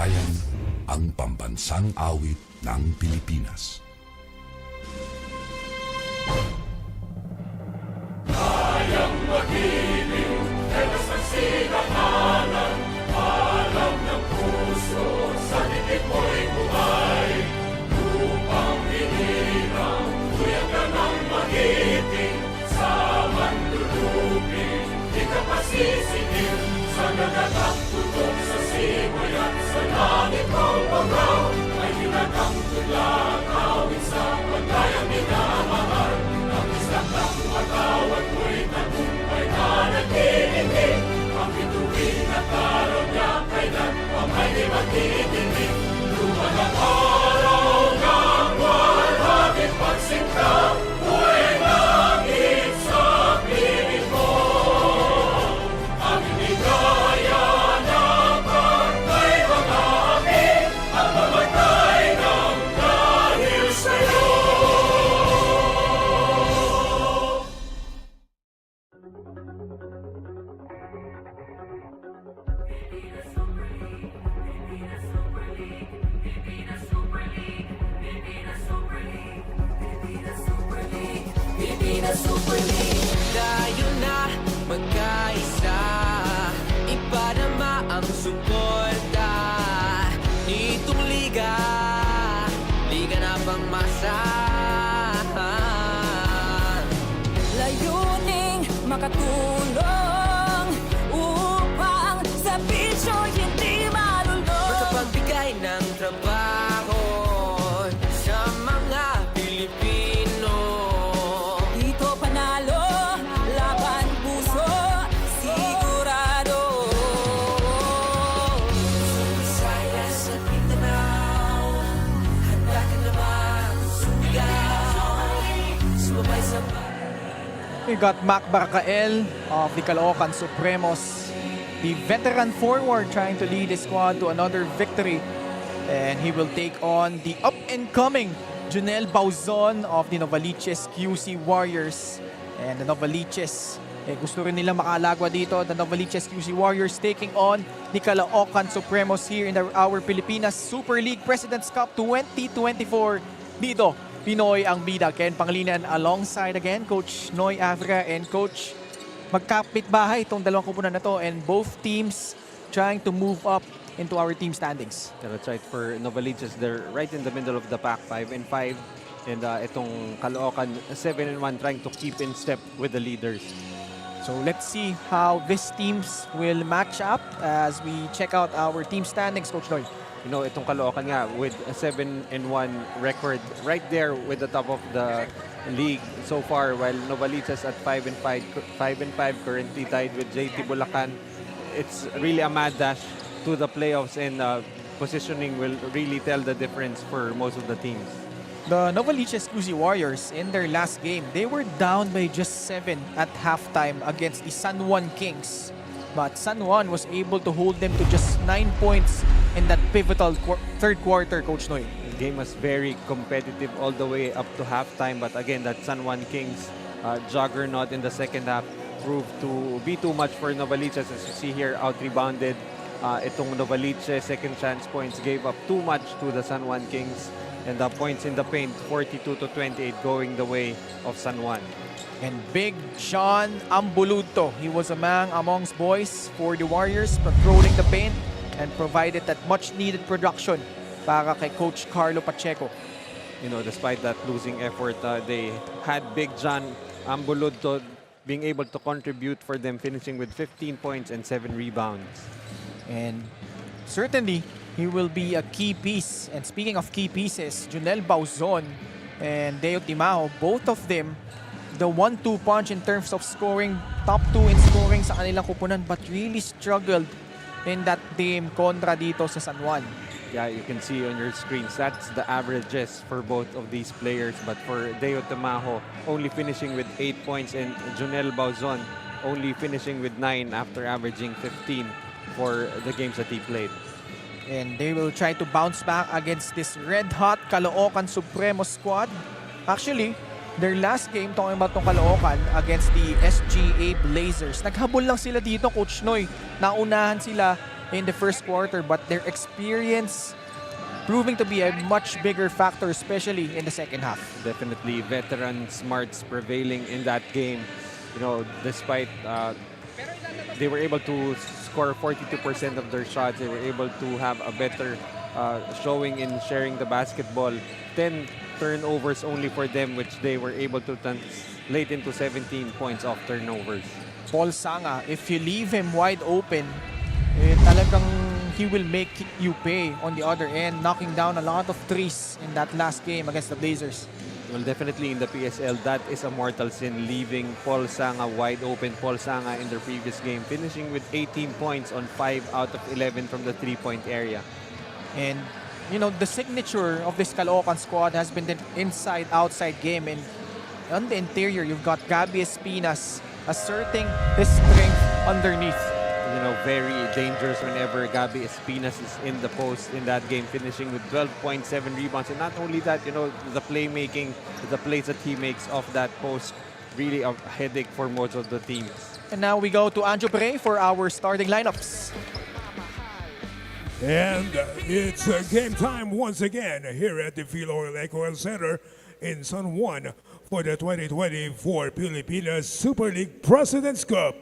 bayan, ang pambansang awit ng Pilipinas. Kayang mag-ibig, ewas ang sinakanan, alam ng puso, sa dibdib mo'y buhay. Lupang hinirang, tuyag ka ng magiting, sa manlulupin, di ka pasisingil, sa nagatak tutok sa simoy at sa langit mong pagaw, ay hinatang tulad, awit sa paglayang minamahal. Ang isang ng matawad mo'y tagumpay na nag-iindig, ang bituin at araw niya kailan pamay di magtitinig. Lumang ang araw ng walhagin pagsinta, buhay langit sa piling mo. Ang hindi kaya na pagkay mga amin, ang mamatay ng dahil sa'yo. Tayo na magkaisa, ipadama ang suporta nitong liga, liga na pangmasa. Layuning makatulong upang sa bisyo hindi malulong. Makapagbigay ng trabaho sa mga Pilipino. Dito panalo, laban puso, sigurado. Sa Visayas at Mindanao, handa ka na magsumigaw, sumabay sa We got Mac Barcael of the Caloocan Supremos, the veteran forward trying to lead his squad to another victory. And he will take on the up-and-coming Junel Bauzon of the Novaliches QC Warriors. And the Novaliches, gusto rin nila makalagwa dito. The Novaliches QC Warriors taking on the Caloocan Supremos here in our Pilipinas Super League President's Cup 2024 dito. Pinoy ang bida. Ken Panglinan alongside again Coach Noy Avra and Coach magkapit bahay itong dalawang kupunan na to, and both teams trying to move up into our team standings. Yeah, that's right. For Novaliches, they're right in the middle of the pack, 5-5. And itong Caloocan, 7-1, trying to keep in step with the leaders. So let's see how these teams will match up as we check out our team standings, Coach Noy. You know, itong Caloocan nga with a 7-1 record right there with the top of the league so far, while Novaliches at 5-5 currently tied with JT Bulacan. It's really a mad dash to the playoffs, and positioning will really tell the difference for most of the teams. The Novaliches QC Warriors in their last game, they were down by just 7 at halftime against the San Juan Kings. But San Juan was able to hold them to just 9 points in that pivotal third quarter, Coach Noy. The game was very competitive all the way up to halftime, but again, that San Juan Kings juggernaut in the second half proved to be too much for Novaliches. As you see here, out-rebounded itong Novaliches. Second chance points gave up too much to the San Juan Kings. And the points in the paint, 42-28, going the way of San Juan. And Big John Ambuluto, he was a man amongst boys for the Warriors, patrolling the paint and provided that much-needed production para kay Coach Carlo Pacheco. You know, despite that losing effort, they had Big John Ambuluto being able to contribute for them, finishing with 15 points and 7 rebounds. And certainly, he will be a key piece. And speaking of key pieces, Junel Bauzon and Deo Timao, both of them, the 1-2 punch in terms of scoring, top 2 in scoring sa kanilang kupunan, but really struggled in that game kontra dito sa San Juan. Yeah, you can see on your screens, that's the averages for both of these players. But for Deo Tamajo, only finishing with 8 points, and Junel Bauzon only finishing with 9 after averaging 15 for the games that he played. And they will try to bounce back against this red-hot Caloocan Supremos squad. Actually, their last game, talking about tong Caloocan, against the SGA Blazers. Naghabol lang sila dito, Coach Noy. Naunahan sila in the first quarter, but their experience proving to be a much bigger factor, especially in the second half. Definitely veteran smarts prevailing in that game. You know, despite they were able to score 42% of their shots, they were able to have a better showing in sharing the basketball. 10 turnovers only for them, which they were able to translate into 17 points off turnovers. Paul Sanga, if you leave him wide open, talagang he will make you pay on the other end, knocking down a lot of threes in that last game against the Blazers. Well, definitely in the PSL, that is a mortal sin, leaving Paul Sanga wide open. Paul Sanga in their previous game, finishing with 18 points on 5 out of 11 from the three-point area. And, you know, the signature of this Caloocan squad has been the inside-outside game. And on the interior, you've got Gabby Espinas asserting his strength underneath. You know, very dangerous whenever Gabby Espinas is in the post in that game, finishing with 12.7 rebounds. And not only that, you know, the playmaking, the plays that he makes off that post, really a headache for most of the teams. And now we go to Anjo Bray for our starting lineups. And it's game time once again here at the Philo Electoral Center in San Juan for the 2024 Pilipinas Super League President's Cup.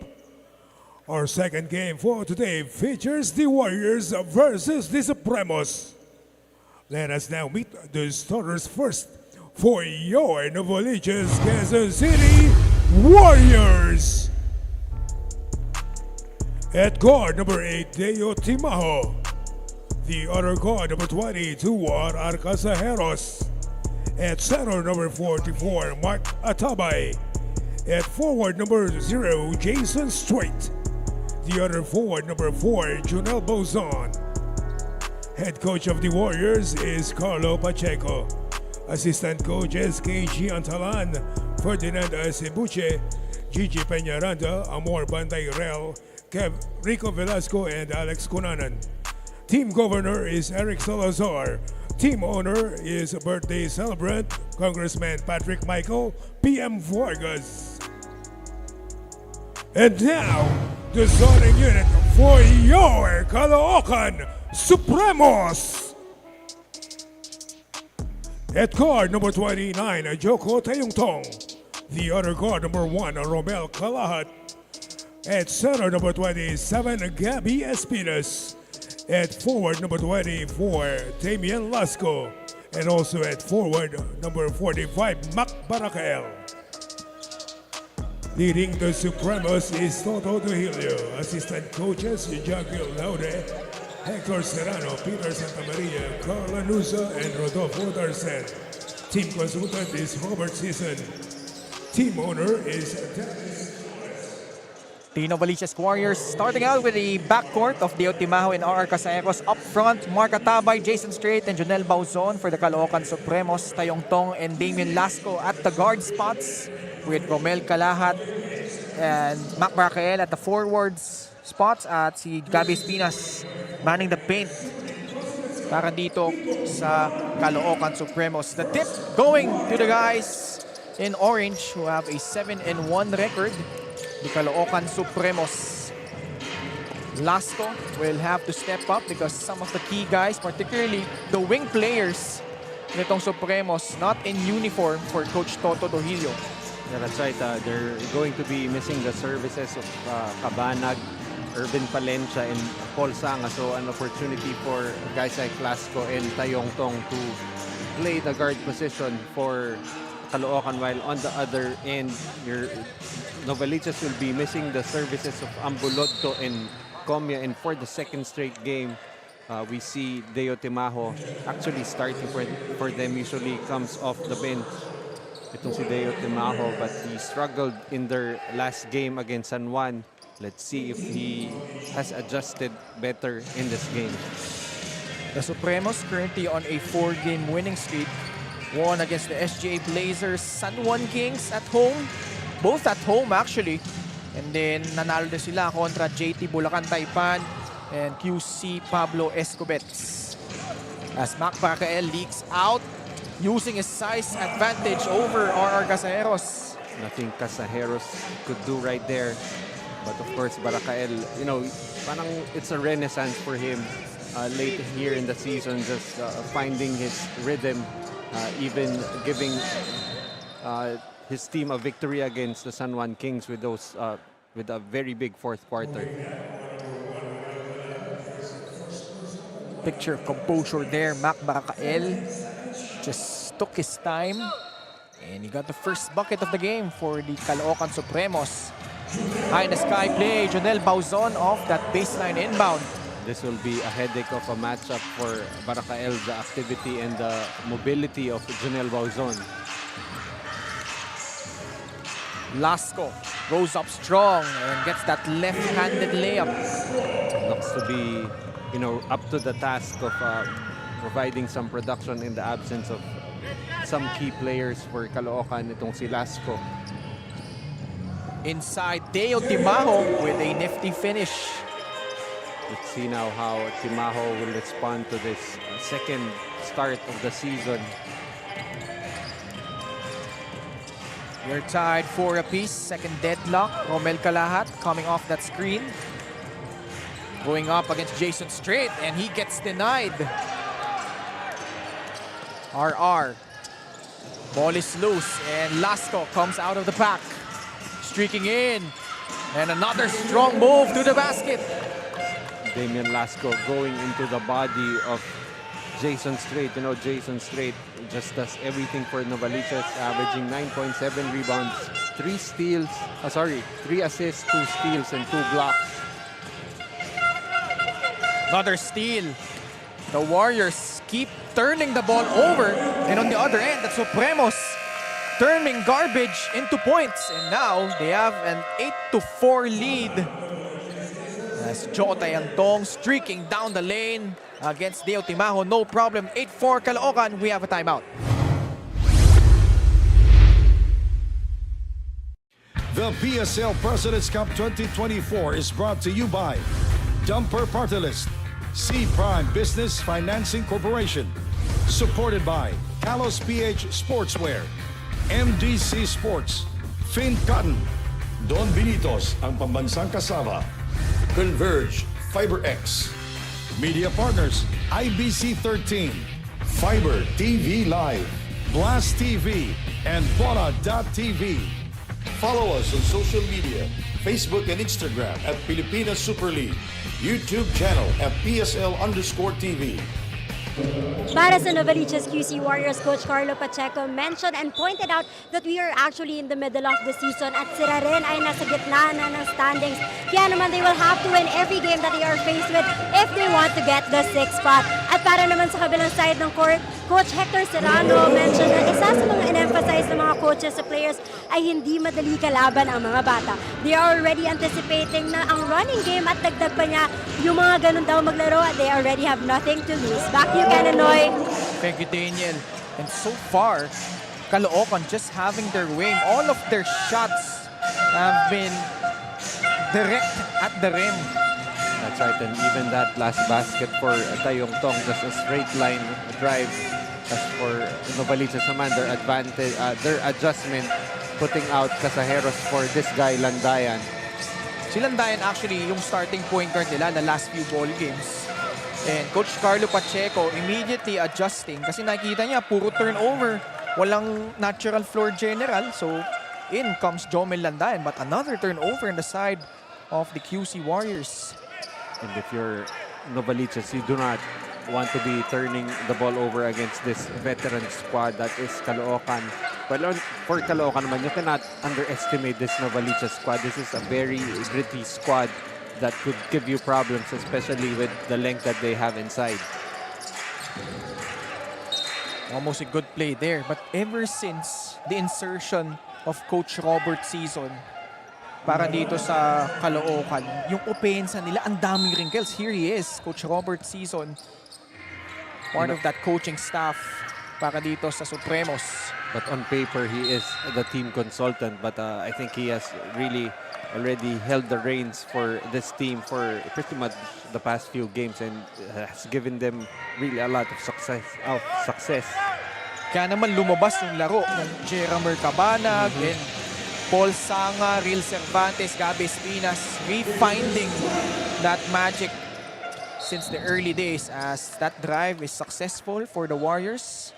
Our second game for today features the Warriors versus the Supremos. Let us now meet the starters first for your Novaliches Quezon City Warriors. At guard number 8, Deo Timajo. The other guard number 22, Arcasajeros. At center number 44, Mark Atabay. At forward number 0, Jason Strait. The other forward number 4, Junel Bozon. Head coach of the Warriors is Carlo Pacheco. Assistant coaches KG Antalan, Ferdinand Cebuche, Gigi Peñaranda, Amor Bandayrel, Rico Velasco, and Alex Cunanan. Team governor is Eric Salazar. Team owner is birthday celebrant Congressman Patrick Michael PM Vargas. And now, the starting unit for your Caloocan Supremos. At guard number 29, Joko Tayungtong. The other guard number 1, Romel Kalahat. At center number 27, Gabby Espinas. At forward number 24, Damian Lasco. And also at forward number 45, Mac Barakael. Leading the Supremos is Toto Trujillo. Assistant coaches, Jaquil Laude, Hector Serrano, Peter Santamaria, Carl Anusa, and Rodolfo Darcen. Team consultant is Robert Season. Team owner is Dennis. The Novaliches Warriors starting out with the backcourt of Deo Timajo and R.R. Casaecos. Up front, Mark Atabay, Jason Strait, and Jonel Bauzon for the Caloocan Supremos. Tayong Tong and Damian Lasco at the guard spots, with Romel Kalahat and Mac Barcael at the forwards spots at si Gabby Espinas manning the paint para dito sa Caloocan Supremos. The tip going to the guys in orange who have a 7-1 record, the Caloocan Supremos. Lasco will have to step up because some of the key guys, particularly the wing players nitong Supremos, not in uniform for Coach Toto Trujillo. Yeah, that's right. They're going to be missing the services of Cabanag, Urban Palencia, and Paul Sanga. So an opportunity for guys like Lasco and Tayong Tong to play the guard position for Caloocan, while on the other end, your Novaliches will be missing the services of Ambulodto and Comia. And for the second straight game, we see Deo Timajo actually starting for them. Usually comes off the bench. Itong si Deo Timajo, but he struggled in their last game against San Juan. Let's see if he has adjusted better in this game. The Supremos currently on a 4-game winning streak. Won against the SGA Blazers, San Juan Kings at home. Both at home actually. And then nanalo din sila kontra JT Bulacan Taipan and QC Pablo Escobets. As Mac Barcael leaks out, using his size advantage over R.R. Casajeros. Nothing Casajeros could do right there. But of course, Baracael, you know, parang it's a renaissance for him late here in the season, just finding his rhythm, even giving his team a victory against the San Juan Kings with those with a very big fourth quarter. Picture of composure there. Mac Baracael just took his time. And he got the first bucket of the game for the Caloocan Supremos. High in the sky play. Jonel Bauzon off that baseline inbound. This will be a headache of a matchup for Baracael, the activity and the mobility of Jonel Bauzon. Lasco goes up strong and gets that left-handed layup. Looks to be, you know, up to the task of providing some production in the absence of some key players for Caloocan, itong si Lasco. Inside, Deo Timaho with a nifty finish. Let's see now how Timaho will respond to this second start of the season. We're tied 4 apiece. Second deadlock. Romel Calahat coming off that screen. Going up against Jason Strait, and he gets denied. RR. Ball is loose, and Lasco comes out of the pack. Streaking in. And another strong move to the basket. Damian Lasco going into the body of Jason Strait. You know, Jason Strait just does everything for Novaliches, averaging 9.7 rebounds, 3 steals, 3 assists, 2 steals, and 2 blocks. Another steal. The Warriors keep turning the ball over. And on the other end, the Supremos turning garbage into points. And now they have an 8-4 lead. As Jota Yantong streaking down the lane against Deo Timaho. No problem. 8-4 Caloocan. We have a timeout. The PSL President's Cup 2024 is brought to you by Dumper Party List, C Prime Business Financing Corporation, supported by Kalos PH Sportswear, MDC Sports, Fin Cotton, Don Benitos, ang pambansang kasama. Converge, FiberX, Media Partners, IBC 13, Fiber TV Live. Blast TV, and Bola.tv. Follow us on social media, Facebook and Instagram at Pilipinas Super League, YouTube channel at PSL_TV. Para sa Novaliches QC Warriors, Coach Carlo Pacheco mentioned and pointed out that we are actually in the middle of the season at sila rin ay nasa gitna na ng standings. Kaya naman they will have to win every game that they are faced with if they want to get the 6th spot. At para naman sa kabilang side ng court, Coach Hector Serrano mentioned na isa sa mga in-emphasize ng mga coaches sa players ay hindi madali kalaban ang mga bata. They are already anticipating na ang running game at dagdag pa niya yung mga ganun daw maglaro at they already have nothing to lose. Back to you, Kananoy. Thank you, Daniel. And so far, Caloocan just having their way. All of their shots have been direct at the rim. That's right, and even that last basket for Tayong Tong, just a straight line drive. As for Novaliches naman, their adjustment, putting out Casajeros for this guy, Landayan. Si Landayan actually yung starting point guard nila the last few ball games. And Coach Carlo Pacheco immediately adjusting kasi nakikita niya puro turnover. Walang natural floor general. So in comes Jomel Landayan, but another turnover on the side of the QC Warriors. And if you're Novaliches, you do not want to be turning the ball over against this veteran squad that is Caloocan. Well, for Caloocan naman, you cannot underestimate this Novaliches squad. This is a very gritty squad that could give you problems, especially with the length that they have inside. Almost a good play there. But ever since the insertion of Coach Robert Season para dito sa Caloocan, yung opensa nila, ang daming wrinkles. Here he is, Coach Robert Season. Part of that coaching staff para dito sa Supremos. But on paper, he is the team consultant. But I think he has really already held the reins for this team for pretty much the past few games and has given them really a lot of success. Kaya naman lumabas yung laro ng Jeramer Cabanag and Paul Sanga, Real Cervantes, Gabi Espinas refinding that magic since the early days as that drive is successful for the Warriors.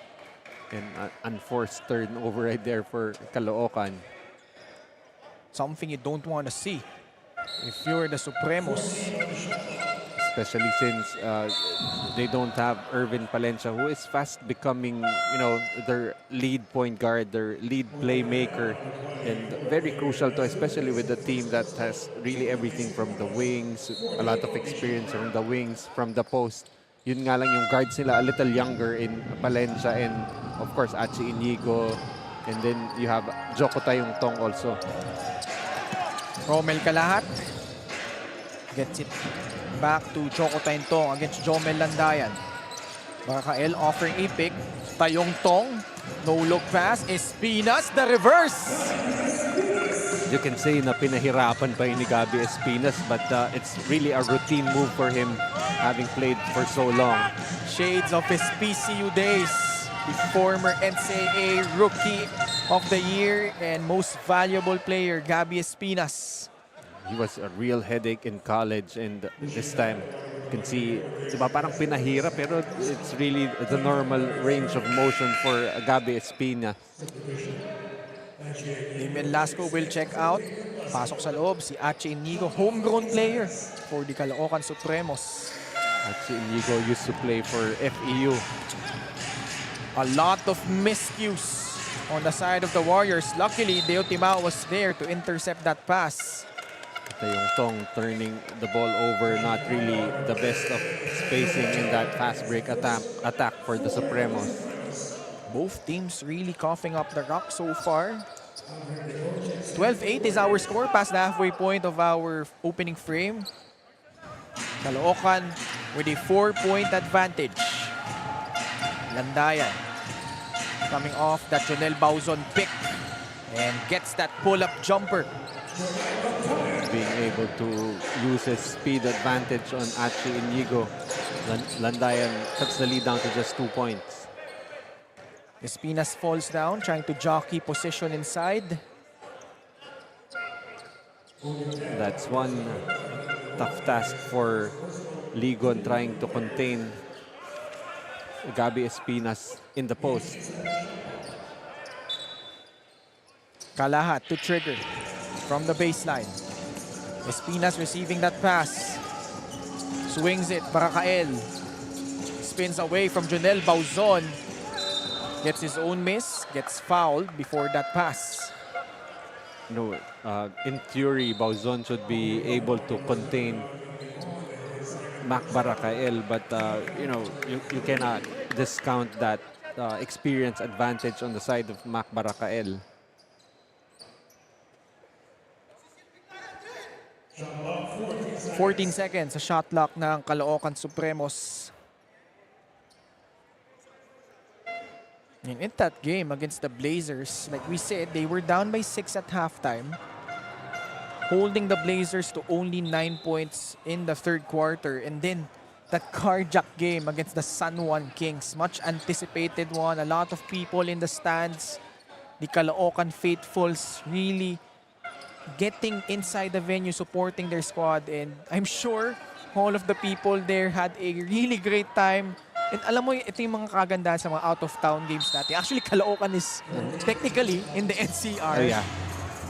And unforced turnover right there for Caloocan. Something you don't want to see if you're the Supremos. Especially since they don't have Irvin Palencia, who is fast becoming, their lead point guard, their lead playmaker, and very crucial to, especially with the team that has really everything from the wings, a lot of experience from the wings, from the post. Yun nga lang yung guards nila a little younger in Palencia and of course Achi Inigo, and then you have Joko Tayong Tong also. Romel Calahat gets it back to Joko Tayong against Jomel Landayan. Barakael offering a pick. Tayong Tong, no look pass. Espinas, the reverse. You can say na pinahirapan pa yun ni Gabi Espinas, but it's really a routine move for him having played for so long. Shades of his PCU days. The former NCAA Rookie of the Year and Most Valuable Player, Gabi Espinas. He was a real headache in college, and this time you can see diba, parang pinahira, pero it's really the normal range of motion for Gabi Espinas. Damien Lasco will check out. Pasok sa loob si Achi Inigo, homegrown player for the Caloocan Supremos. Achi Inigo used to play for FEU. A lot of miscues on the side of the Warriors. Luckily, Deo Timao was there to intercept that pass. Tayong Tong turning the ball over, not really the best of spacing in that fast break attack for the Supremos. Both teams really coughing up the rock so far. 12-8 is our score past the halfway point of our opening frame. Caloocan with a 4-point advantage. Landayan coming off that Jonel Bauzon pick and gets that pull-up jumper. Being able to use his speed advantage on Achi Inigo. Landayan cuts the lead down to just 2 points. Espinas falls down, trying to jockey position inside. That's one tough task for Ligon, trying to contain Gabi Espinas in the post. Calahat to trigger from the baseline. Espinas receiving that pass. Swings it, Barakael. Spins away from Jonel Bauzon. Gets his own miss, gets fouled before that pass. No, in theory, Bauzon should be able to contain Mac Barakael, but you cannot discount that experience advantage on the side of Mac Barakael. – 14 seconds sa shot clock ng Caloocan Supremos. And in that game against the Blazers, like we said, they were down by 6 at halftime, holding the Blazers to only 9 points in the third quarter. And then that carjack game against the San Juan Kings, much anticipated one. A lot of people in the stands, the Caloocan faithfuls really getting inside the venue, supporting their squad. And I'm sure all of the people there had a really great time. And alam mo, ito yung mga kagandahan sa mga out-of-town games natin. Actually, Caloocan is technically in the NCR. Oh, yeah.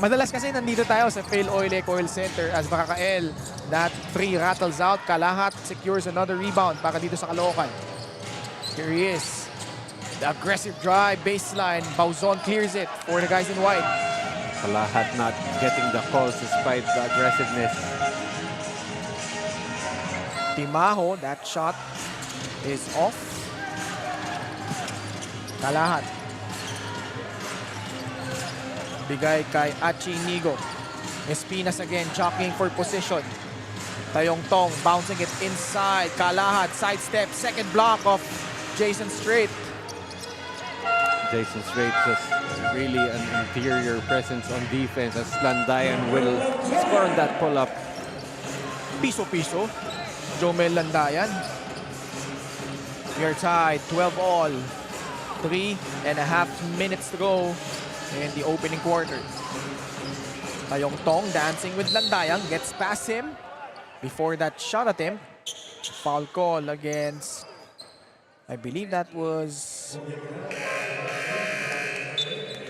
Madalas kasi nandito tayo sa Fail Oil Oil Center as Barakael. That three rattles out. Calahat secures another rebound para dito sa Caloocan. Here he is. The aggressive drive, baseline. Bauzon clears it for the guys in white. Calahat not getting the calls despite the aggressiveness. Timaho, that shot is off. Calahat. Bigay kay Achi Inigo. Espinas again, jockeying for position. Tayong Tong bouncing it inside. Calahat, sidestep, second block of Jason Strait. Jason Strait just really an interior presence on defense as Landayan will score on that pull-up. Piso-piso. Jomel Landayan. We are tied, 12 all. 3.5 minutes to go in the opening quarter. Tayong Tong dancing with Landayang, gets past him. Before that shot attempt, foul call against, I believe that was,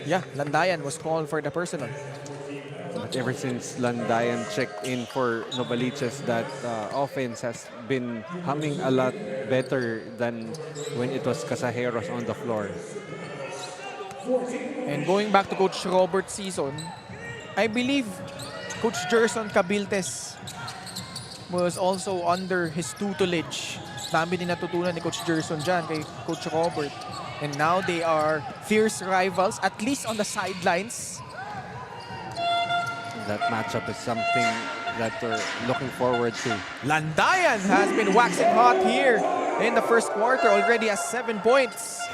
yeah, Landayan was called for the personal. But ever since Landayan checked in for Novaliches, that offense has been humming a lot better than when it was Casajeros on the floor. And going back to Coach Robert's season, I believe Coach Gerson Cabiltes was also under his tutelage. Dami din natutunan ni Coach Gerson dyan kay Coach Robert. And now they are fierce rivals, at least on the sidelines. That matchup is something that we're looking forward to. Landayan has been waxing hot here in the first quarter, already has 7 points.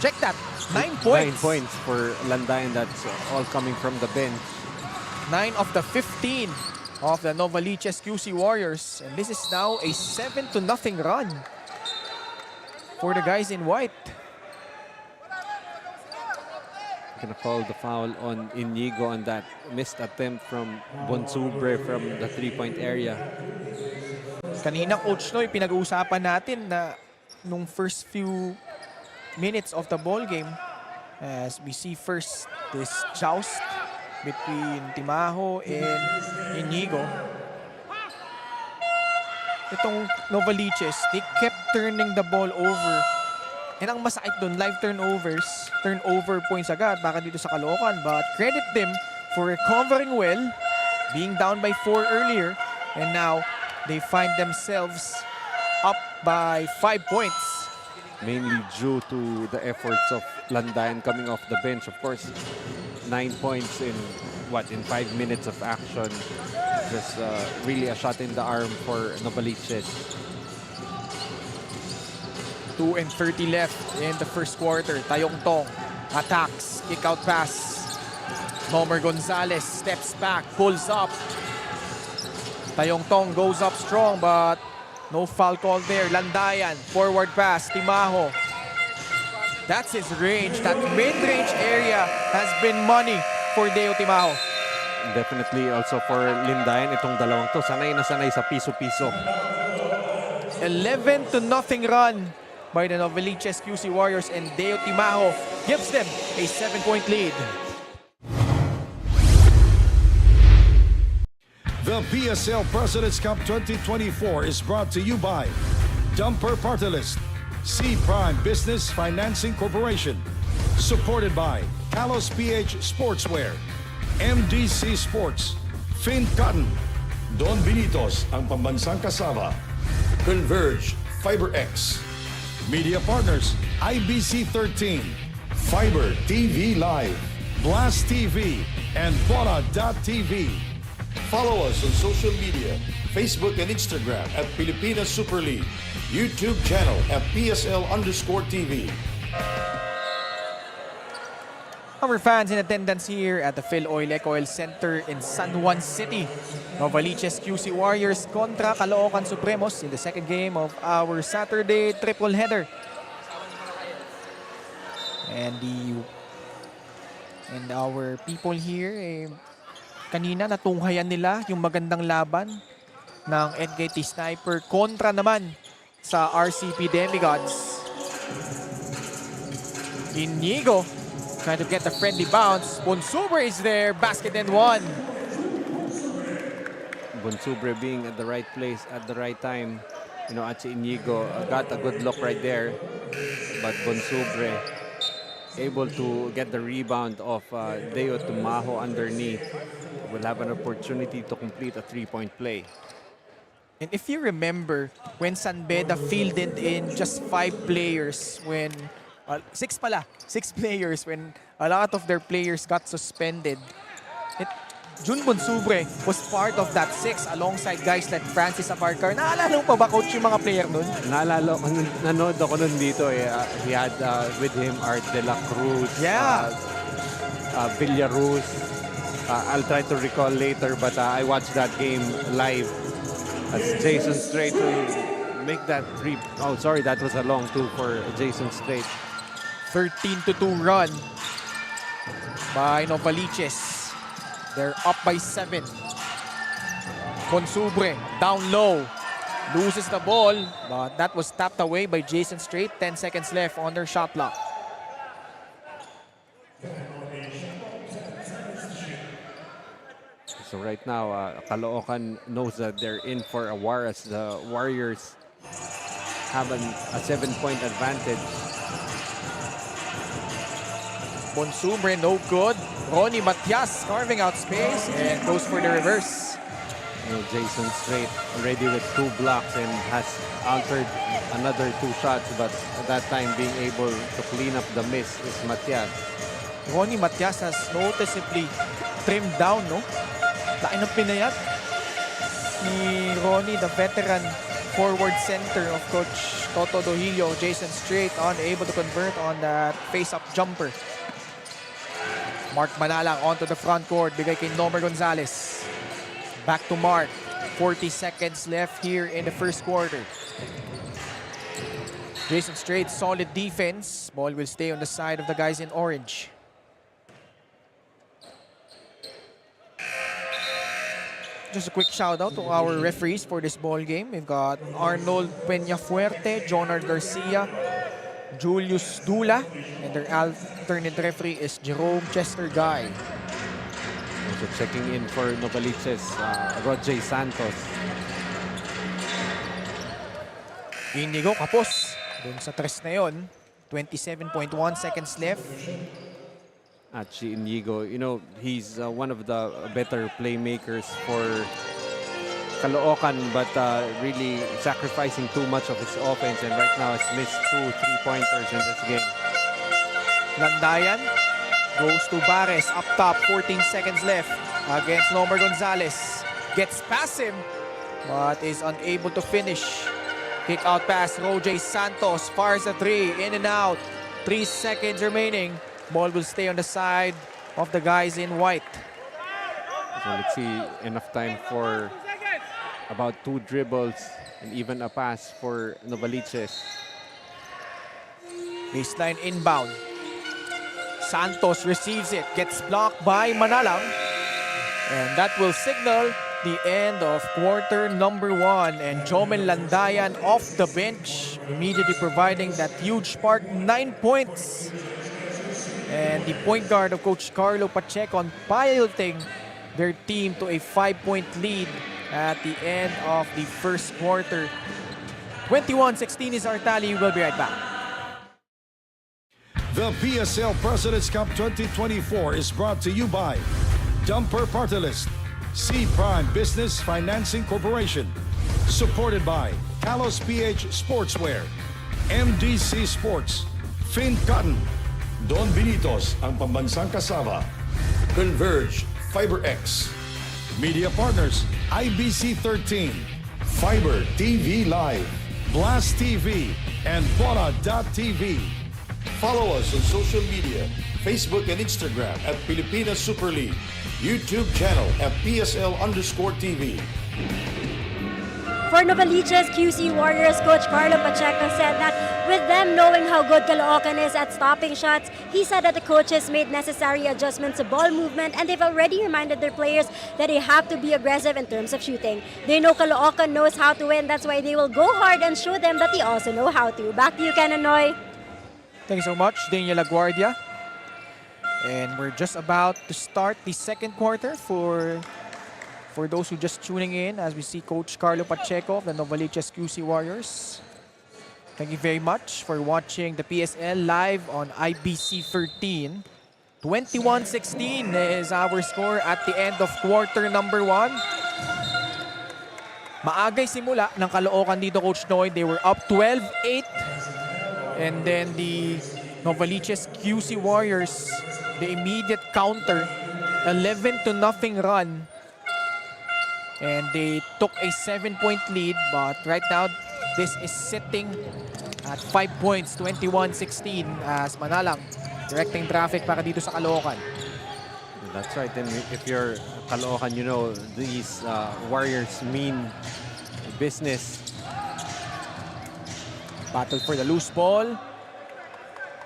Check that, 9 points. 9 points for Landayan. That's all coming from the bench. 9 of the 15 of the Novaliches QC Warriors. And this is now a 7-0 run for the guys in white. Gonna call the foul on Inigo on that missed attempt from Bonsubre from the three-point area. Kanina, Coach Noy, pinag-uusapan natin na nung first few minutes of the ball game, as we see first this joust between Timaho and Inigo. Itong Novaliches, they kept turning the ball over. And ang masakit doon, live turnover points agad baka dito sa Caloocan. But credit them for recovering well, being down by 4 earlier. And now, they find themselves up by 5 points. Mainly due to the efforts of Landayan coming off the bench. Of course, 9 points in 5 minutes of action. Just really a shot in the arm for Novaliches. 2:30 left in the first quarter. Tayong Tong attacks, kick out pass. Homer Gonzalez steps back, pulls up. Tayong Tong goes up strong but no foul call there. Landayan, forward pass, Timaho. That's his range. That mid-range area has been money for Deo Timaho. Definitely also for Landayan, itong dalawang to. Sanay na sanay sa piso-piso. 11-0 run by the Novaliches QC Warriors, and Deo Timaho gives them a 7-point lead. The PSL President's Cup 2024 is brought to you by Dumper Party List, C Prime Business Financing Corporation, supported by Talos PH Sportswear, MDC Sports, Fin Cotton, Don Benitos, ang pambansang kasama. Converge, FiberX. Media Partners, IBC 13, Fiber TV Live. Blast TV, and Bola.tv. Follow us on social media, Facebook and Instagram at Pilipinas Super League, YouTube channel at PSL_TV. Our fans in attendance here at the Phil Oil Eco Oil Center in San Juan City. Novaliches QC Warriors kontra Caloocan Supremos in the second game of our Saturday triple header. And our people here, kanina natunghayan nila yung magandang laban ng NKT Sniper kontra naman sa RCP Demigods. Inigo trying to get the friendly bounce. Bonsubre is there, basket and one. Bonsubre being at the right place at the right time. You know, at si Inigo got a good look right there. But Bonsubre able to get the rebound of Deo Timaho underneath. Will have an opportunity to complete a 3-point play. And if you remember, when San Beda fielded in just 5 players when 6 players when a lot of their players got suspended. Jun Bonsubre was part of that 6 alongside guys like Francis Abarcar. Naalala mo pa ba, Coach, yung mga player nun? Naalala ko, nanood ako nun dito. He had with him Art de la Cruz, Villaruz. I'll try to recall later, but I watched that game live as Jason Strait will make that 3. Oh, sorry, that was a long 2 for Jason Strait. 13-2 run by Novaliches. They're up by 7. Consubre down low. Loses the ball, but that was tapped away by Jason Strait. 10 seconds left on their shot clock. So right now, Caloocan knows that they're in for a war as the Warriors have a 7-point advantage. Consubre no good. Ronnie Matias carving out space and goes for the reverse. Jason Strait already with 2 blocks and has altered another 2 shots, but at that time being able to clean up the miss is Matias. Ronnie Matias has noticeably trimmed down, no? Laki ng pinayat ni Ronnie, the veteran forward center of Coach Toto Dohilio. Jason Strait unable to convert on that face-up jumper. Mark Manalang onto the front court. Bigay kay Nomer Gonzalez. Back to Mark. 40 seconds left here in the first quarter. Jason Strait, solid defense. Ball will stay on the side of the guys in orange. Just a quick shout out to our referees for this ball game. We've got Arnold Peñafuerte, Jonard Garcia, Julius Dula, and their alternate referee is Jerome Chester Guy. Also checking in for Novaliches, Roger Santos. Inigo kapos dun sa tres na yun. 27.1 seconds left. Actually, Inigo, he's one of the better playmakers for Caloocan, but really sacrificing too much of his offense, and right now has missed 2 3-pointers in this game. Landayan goes to Bares up top. 14 seconds left against Nomer Gonzalez. Gets past him, but is unable to finish. Kick out pass, Roger Santos fires a 3, in and out. 3 seconds remaining. Ball will stay on the side of the guys in white. So let's see, enough time for about 2 dribbles and even a pass for Novaliches. Baseline inbound. Santos receives it, gets blocked by Manalang. And that will signal the end of quarter number 1. And Jomel Landayan off the bench, immediately providing that huge spark, 9 points. And the point guard of Coach Carlo Pacheco on piloting their team to a 5-point lead at the end of the first quarter. 21-16 is our tally. We'll be right back. The PSL President's Cup 2024 is brought to you by Dumper Party List, C Prime Business Financing Corporation, supported by Talos PH Sportswear, MDC Sports, Fin Cotton, Don Benitos, ang pambansang kasama. Converge, FiberX. Media Partners, IBC 13, Fiber TV Live. Blast TV, and Bola.tv. Follow us on social media, Facebook and Instagram at Pilipinas Super League, YouTube channel at PSL_TV. For Novaliches, QC Warriors coach Carlo Pacheco said that with them knowing how good Caloocan is at stopping shots, he said that the coaches made necessary adjustments to ball movement, and they've already reminded their players that they have to be aggressive in terms of shooting. They know Caloocan knows how to win, that's why they will go hard and show them that they also know how to. Back to you, Kananoy. Thank you so much, Daniel Laguardia. And we're just about to start the second quarter for those who just tuning in, as we see Coach Carlo Pacheco of the Novaliches QC Warriors. Thank you very much for watching the PSL live on IBC 13. 21-16 is our score at the end of quarter number 1. Maagay simula ng Caloocan dito, Coach Noy. They were up 12-8. And then the Novaliches QC Warriors, the immediate counter, 11-0 run. And they took a 7-point lead, but right now this is sitting at 5 points, 21-16, as Manalang directing traffic para dito sa Caloocan. That's right, and if you're Caloocan, you know these Warriors mean business. Battle for the loose ball.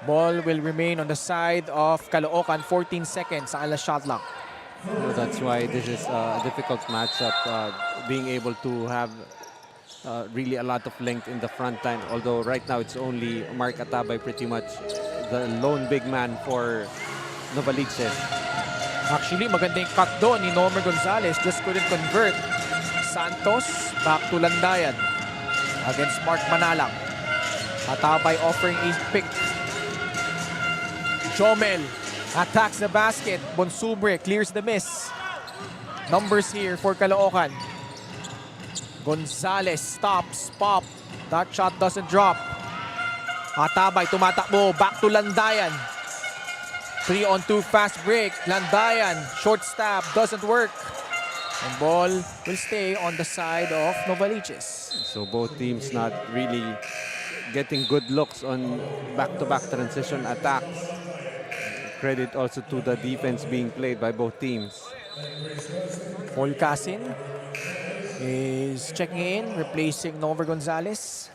Ball will remain on the side of Caloocan. 14 seconds sa alas shot clock. That's why this is a difficult matchup, being able to have really a lot of length in the front line. Although right now it's only Mark Atabay, pretty much the lone big man for Novaliches. Actually, maganda yung cut doon ni Nomer Gonzalez. Just couldn't convert. Santos back to Landayan against Mark Manalang. Atabay offering a pick. Jomel attacks the basket. Bonsubre clears the miss. Numbers here for Caloocan. Gonzalez stops, pop. That shot doesn't drop. Atabay tumatakbo, back to Landayan. 3-on-2 fast break. Landayan, short stab, doesn't work. And ball will stay on the side of Novaliches. So both teams not really getting good looks on back-to-back transition attacks. Credit also to the defense being played by both teams. Paul Casin is checking in, replacing Nover Gonzalez.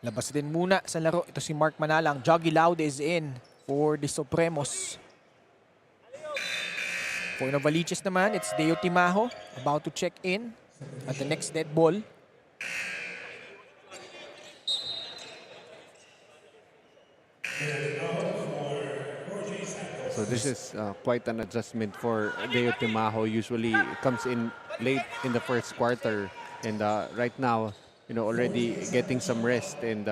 Labas din muna sa laro. Ito si Mark Manalang. Joggy Loud is in for the Supremos. For Novaliches naman, it's Deo Timajo about to check in at the next dead ball. So this is quite an adjustment for Deo Timajo. Usually comes in late in the first quarter, and right now, already getting some rest and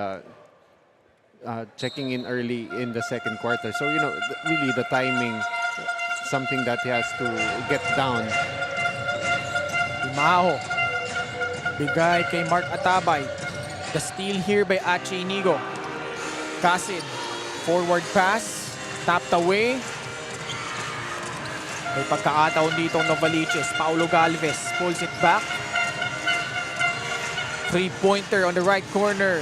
checking in early in the second quarter. So really the timing, something that he has to get down. Timajo, bigay kay Mark Atabay. The steal here by Ache Inigo. Casin, forward pass, tapped away. May pagkakataon dito Novaliches. Paulo Galvez pulls it back. Three-pointer on the right corner.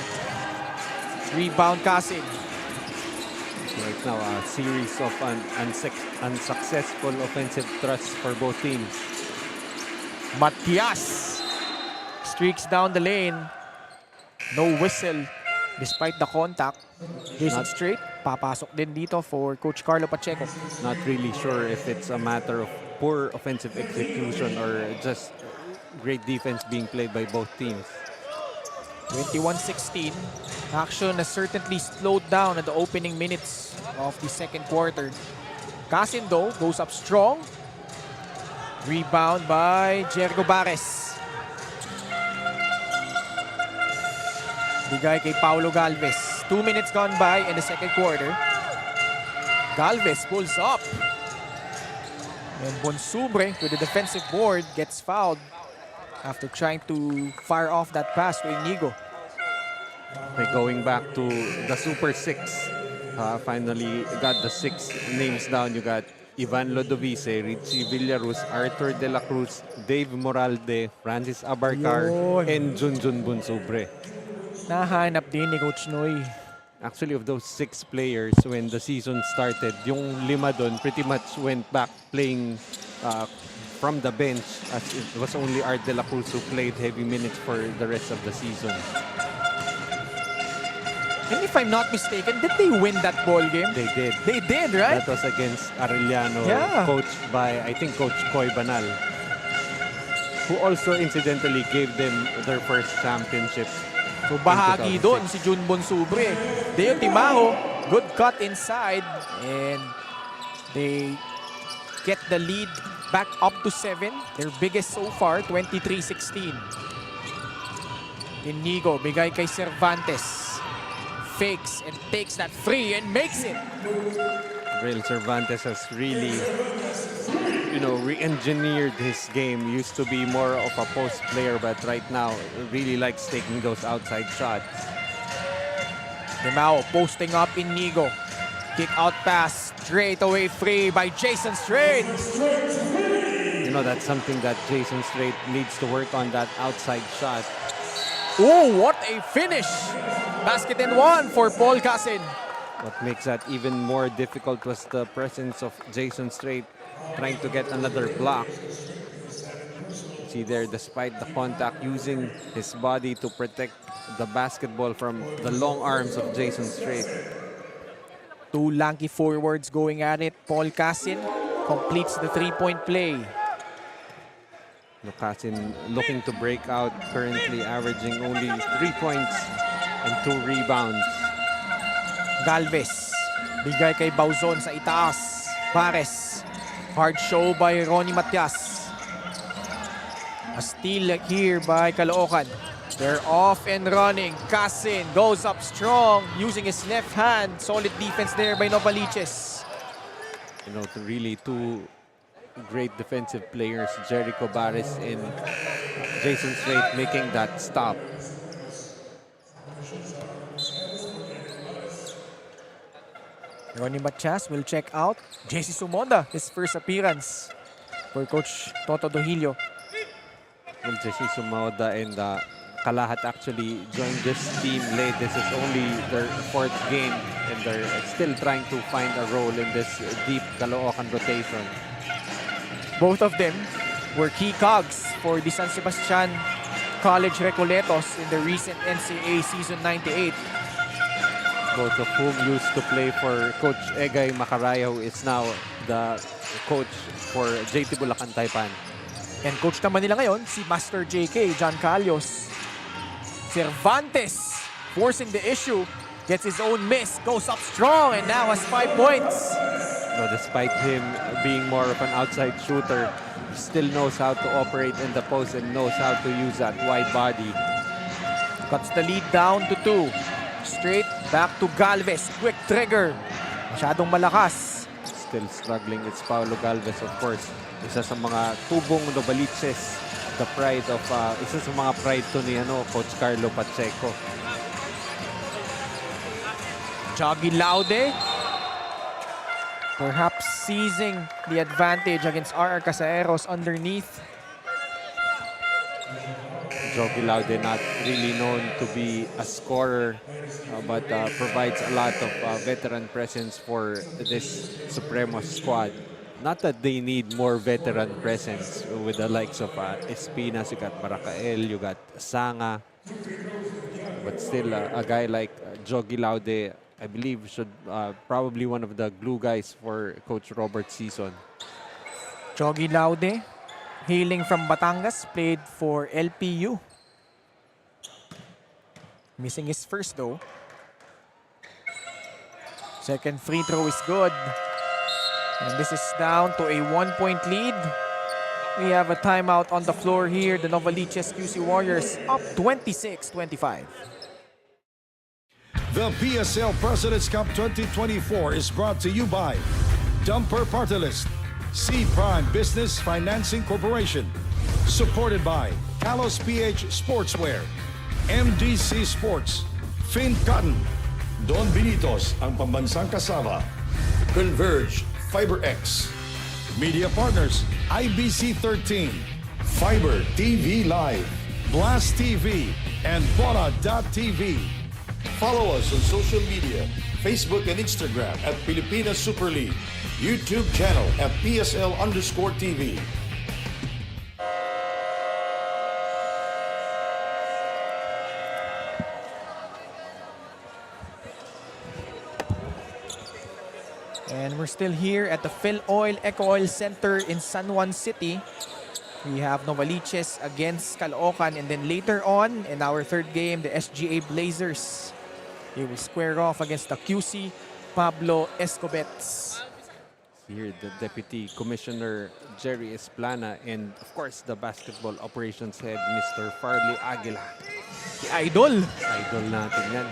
Rebound Casin. Right now, a series of unsuccessful offensive thrusts for both teams. Matias streaks down the lane. No whistle despite the contact. Jason Strait, papasok din dito for Coach Carlo Pacheco. Not really sure if it's a matter of poor offensive execution or just great defense being played by both teams. 21-16. Action has certainly slowed down at the opening minutes of the second quarter. Casin though goes up strong. Rebound by Jericho Bares. Bigay kay Paulo Galvez. 2 minutes gone by in the second quarter. Galvez pulls up. And Bonsubre with the defensive board gets fouled after trying to fire off that pass to Inigo. Okay, going back to the Super Six. Finally got the 6 names down. You got Ivan Lodovice, Richie Villaruz, Arthur De La Cruz, Dave Moralde, Francis Abarcar, and Junjun Bonsubre. Nahanap din ni Coach Noy. Actually, of those 6 players, when the season started, yung 5 doon pretty much went back playing from the bench, as it was only Art De La Cruz who played heavy minutes for the rest of the season. And if I'm not mistaken, did they win that ball game? They did. They did, right? That was against Arellano, coached by, I think, Coach Coy Banal, who also incidentally gave them their first championship. So bahagi doon si Jun Bonsubre. Deo Timajo, good cut inside, and they get the lead back up to 7. Their biggest so far, 23-16. Inigo, bigay kay Cervantes. Fakes and takes that free and makes it. Real Cervantes has really, re-engineered his game. Used to be more of a post player, but right now really likes taking those outside shots. Timao posting up Inigo. Kick out pass, straight away free by Jason Strait. That's something that Jason Strait needs to work on, that outside shot. Oh, what a finish! Basket and one for Paul Casin. What makes that even more difficult was the presence of Jason Strait trying to get another block. See there, despite the contact, using his body to protect the basketball from the long arms of Jason Strait. Two lanky forwards going at it. Paul Cassin completes the three-point play. Lucasin looking to break out, currently averaging only 3 points and 2 rebounds. Galvez, bigay kay Bauzon sa itaas. Pares, hard show by Ronnie Matias. A steal here by Caloocan. They're off and running. Cassin goes up strong using his left hand. Solid defense there by Novaliches. You know, really two great defensive players, Jericho Barris and Jason Strait, making that stop. Ronnie Matias will check out. JC Sumonda, his first appearance for Coach Toto Dohilio. Well, JC Sumoda and Kalahat actually joined this team late. This is only their 4th game and they're still trying to find a role in this deep Caloocan rotation. Both of them were key cogs for the San Sebastian College Recoletos in the recent NCAA season 98. Both of whom used to play for Coach Egay Macaraya, who is now the coach for JT Bulacan Taipan. And coach naman nila ngayon, si Master JK, John Calios. Cervantes forcing the issue, gets his own miss, goes up strong, and now has 5 points. No, despite him being more of an outside shooter, he still knows how to operate in the post and knows how to use that wide body. Cuts the lead down to 2. Straight back to Galvez. Quick trigger. Masyadong malakas. Still struggling. It's Paulo Galvez, of course. Isa sa mga tubong Novaliches. The pride of, isa sa mga pride to ni Coach Carlo Pacheco. Joggy Laude. Perhaps seizing the advantage against RR Casaeros underneath. Joggy Laude not really known to be a scorer, but provides a lot of veteran presence for this Supremos squad. Not that they need more veteran presence with the likes of Espinas, you got Baracael, you got Sanga. But still, a guy like Joggy Laude, I believe, should probably one of the glue guys for Coach Robert's season. Joggy Laude, hailing from Batangas, played for LPU. Missing his first though. Second free throw is good. And this is down to a 1-point lead. We have a timeout on the floor here. The Novaliches QC Warriors up 26-25. The PSL President's Cup 2024 is brought to you by Dumper Party List, C Prime Business Financing Corporation, supported by Kalos PH Sportswear, MDC Sports, Fin Cotton, Don Benitos, ang pambansang kasama. Converge FiberX. Media Partners, IBC 13, Fiber TV Live. Blast TV, and Bola.tv. Follow us on social media, Facebook and Instagram at Pilipinas Super League, YouTube channel at PSL_TV. And we're still here at the Phil Oil Eco Oil Center in San Juan City. We have Novaliches against Caloocan, and then later on in our third game, the SGA Blazers. They will square off against the QC Pablo Escobets. Here, the Deputy Commissioner Jerry Esplana and of course the basketball operations head Mr. Farley Aguila. Idol! Idol natin yan.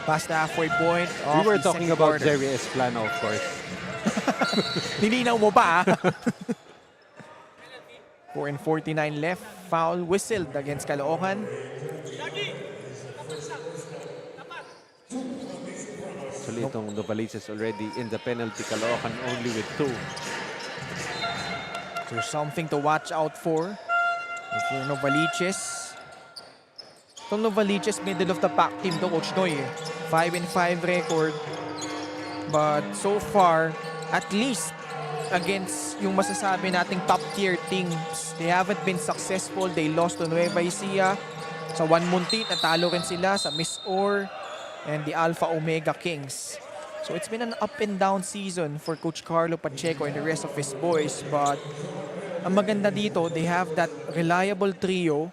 Past the halfway point. We were talking about Jerry Esplana, of course. Nilinaw mo pa, 4:49 left. Foul whistled against Caloocan. Actually, itong Novaliches already in the penalty. Caloocan only with 2. So something to watch out for if you're Novaliches. Itong Novaliches, middle of the pack team to, Coach Noy. 5-5 record. But so far, at least against yung masasabi nating top tier teams, they haven't been successful. They lost to Nueva Ecija, Sa 1 Muntit, natalo rin sila sa Miss Or and the Alpha Omega Kings. So it's been an up and down season for Coach Carlo Pacheco and the rest of his boys. But ang maganda dito, they have that reliable trio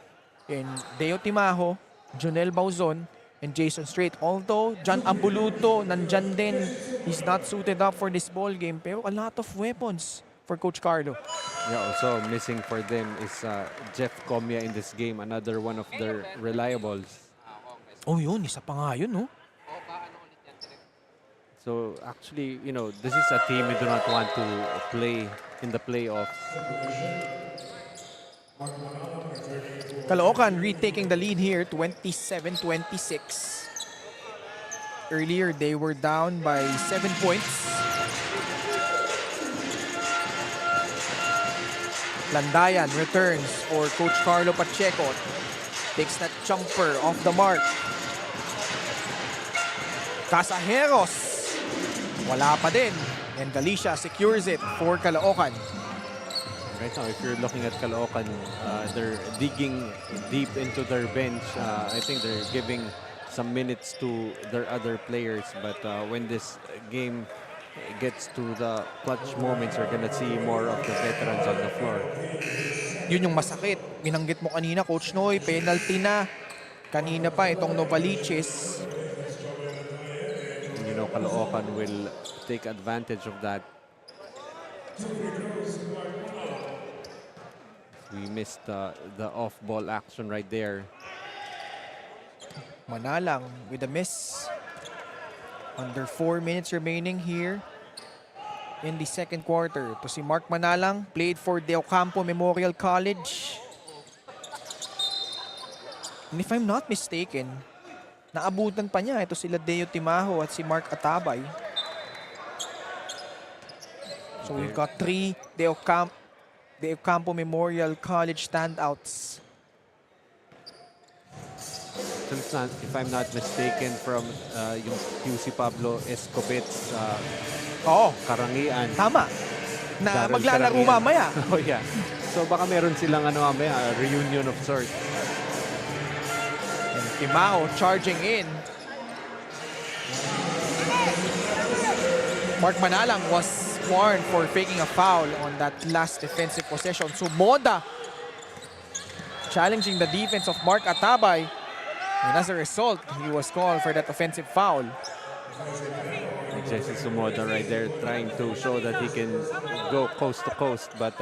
in Deo Timajo, Jonel Bauzon, and Jason Strait. Although John Ambuluto nandyan din, he's not suited up for this ball game. Pero a lot of weapons for Coach Carlo. Yeah, also missing for them is Jeff Comia in this game, another one of their reliables. Oh yun, isa pa nga yun, no? So actually, you know, this is a team we do not want to play in the playoffs. Caloocan retaking the lead here, 27-26. Earlier, they were down by 7 points. Landayan returns for Coach Carlo Pacheco. Takes that jumper off the mark. Casajeros. Wala pa din. And Galicia secures it for Caloocan. Right now, if you're looking at Caloocan, they're digging deep into their bench. I think they're giving some minutes to their other players. But when this game gets to the clutch moments, we're gonna see more of the veterans on the floor. Yun yung masakit. Binanggit mo kanina, Coach Noy, penalty na. Kanina pa itong Novaliches. And, you know, Caloocan will take advantage of that. We missed the off-ball action right there. Manalang with a miss. Under 4 minutes remaining here in the second quarter. To si Mark Manalang, played for De Ocampo Memorial College. And if I'm not mistaken, naabutan pa niya ito sila Deo Timajo at si Mark Atabay. So we've got 3 De Ocampo Memorial College standouts. If I'm not mistaken, from yung QC Pablo Escobet's karangian. Tama. Na Daryl maglalaro Karangian. mamaya. Oh yeah. So baka meron silang mamaya, a reunion of sorts. And Timao charging in. Mark Manalang was warned for faking a foul on that last defensive possession. So Moda challenging the defense of Mark Atabay. And as a result, he was called for that offensive foul. Jesse Sumoda right there trying to show that he can go coast to coast. But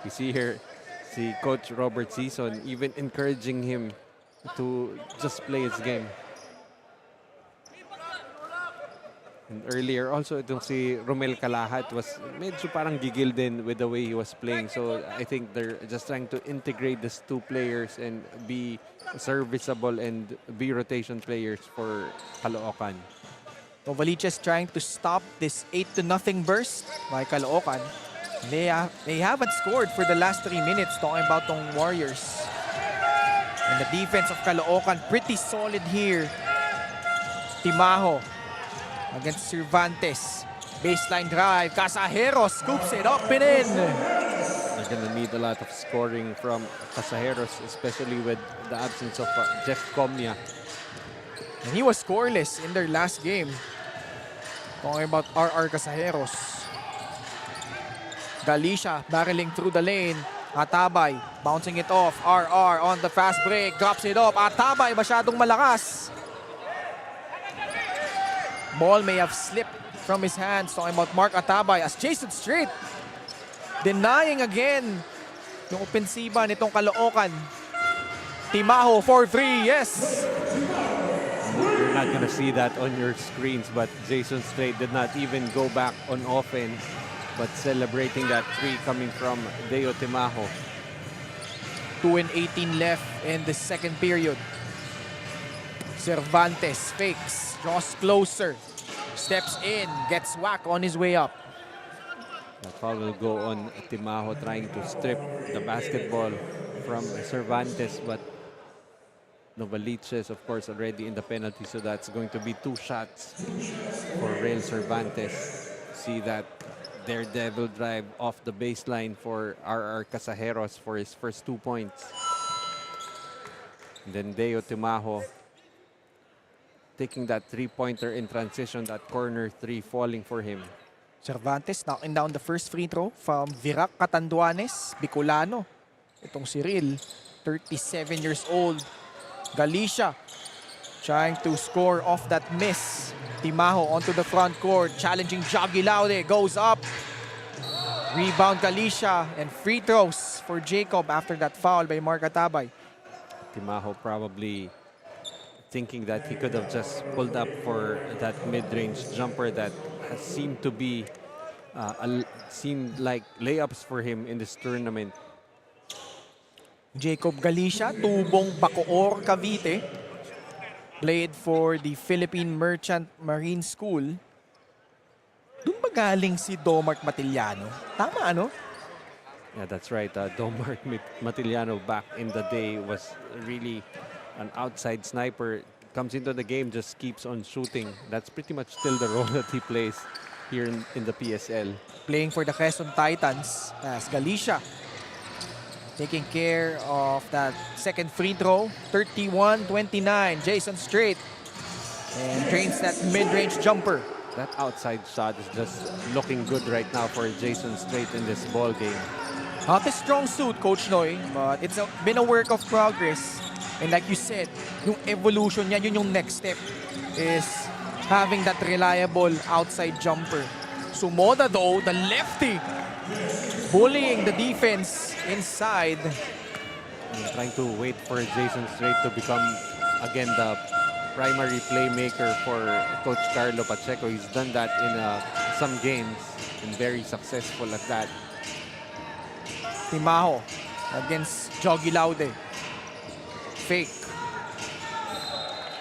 you see here, see Coach Robert Season even encouraging him to just play his game. And earlier also itong si Romel Calahat was medyo parang gigil din with the way he was playing. So I think they're just trying to integrate these two players and be serviceable and be rotation players for Caloocan. Novaliches trying to stop this 8-0 burst by Caloocan. They haven't scored for the last 3 minutes, talking about tong Warriors. And the defense of Caloocan pretty solid here. Timajo against Cervantes. Baseline drive. Casajeros scoops it up and in. They're gonna need a lot of scoring from Casajeros, especially with the absence of Jeff Comia. And he was scoreless in their last game. Talking about RR Casajeros. Galicia barreling through the lane. Atabay bouncing it off. RR on the fast break. Drops it up. Atabay masyadong malakas. Ball may have slipped from his hands. Talking about Mark Atabay as Jason Strait denying again yung opensiba nitong Caloocan. Timajo 4-3, yes! You're not gonna see that on your screens, but Jason Strait did not even go back on offense, but celebrating that 3 coming from Deo Timajo. 2:18 left in the second period. Cervantes fakes, draws closer, steps in, gets whack on his way up. That foul will go on Timajo trying to strip the basketball from Cervantes, but Novaliches, of course, already in the penalty, so that's going to be 2 shots for Rael Cervantes. See that daredevil drive off the baseline for RR Casajeros for his first 2 points. And then Deo Timajo taking that three-pointer in transition, that corner three falling for him. Cervantes knocking down the first free throw from Virac Catanduanes, Bicolano. Itong Cyril, 37 years old. Galicia trying to score off that miss. Timajo onto the front court, challenging Jogi Laude, goes up. Rebound Galicia and free throws for Jacob after that foul by Mark Atabay. Timajo probably thinking that he could have just pulled up for that mid-range jumper that has seemed to be seemed like layups for him in this tournament. Jacob Galicia, tubong Bacoor, Cavite. Played for the Philippine Merchant Marine School. Doon ba galing si Domark Matiliano? Tama, ano? Yeah, that's right. Domark Matiliano back in the day was really an outside sniper. Comes into the game, just keeps on shooting. That's pretty much still the role that he plays here in the PSL. Playing for the Quezon Titans as Galicia taking care of that second free throw. 31-29, Jason Strait. And drains that mid-range jumper. That outside shot is just looking good right now for Jason Strait in this ball game. Not a strong suit, Coach Noy, but it's been a work of progress. And like you said, yung evolution niya, yun yung next step, is having that reliable outside jumper. Sumoda though, the lefty, bullying the defense inside. And trying to wait for Jason Strait to become, again, the primary playmaker for Coach Carlo Pacheco. He's done that in some games and very successful at that. Timajo against Jogi Laude. Fake.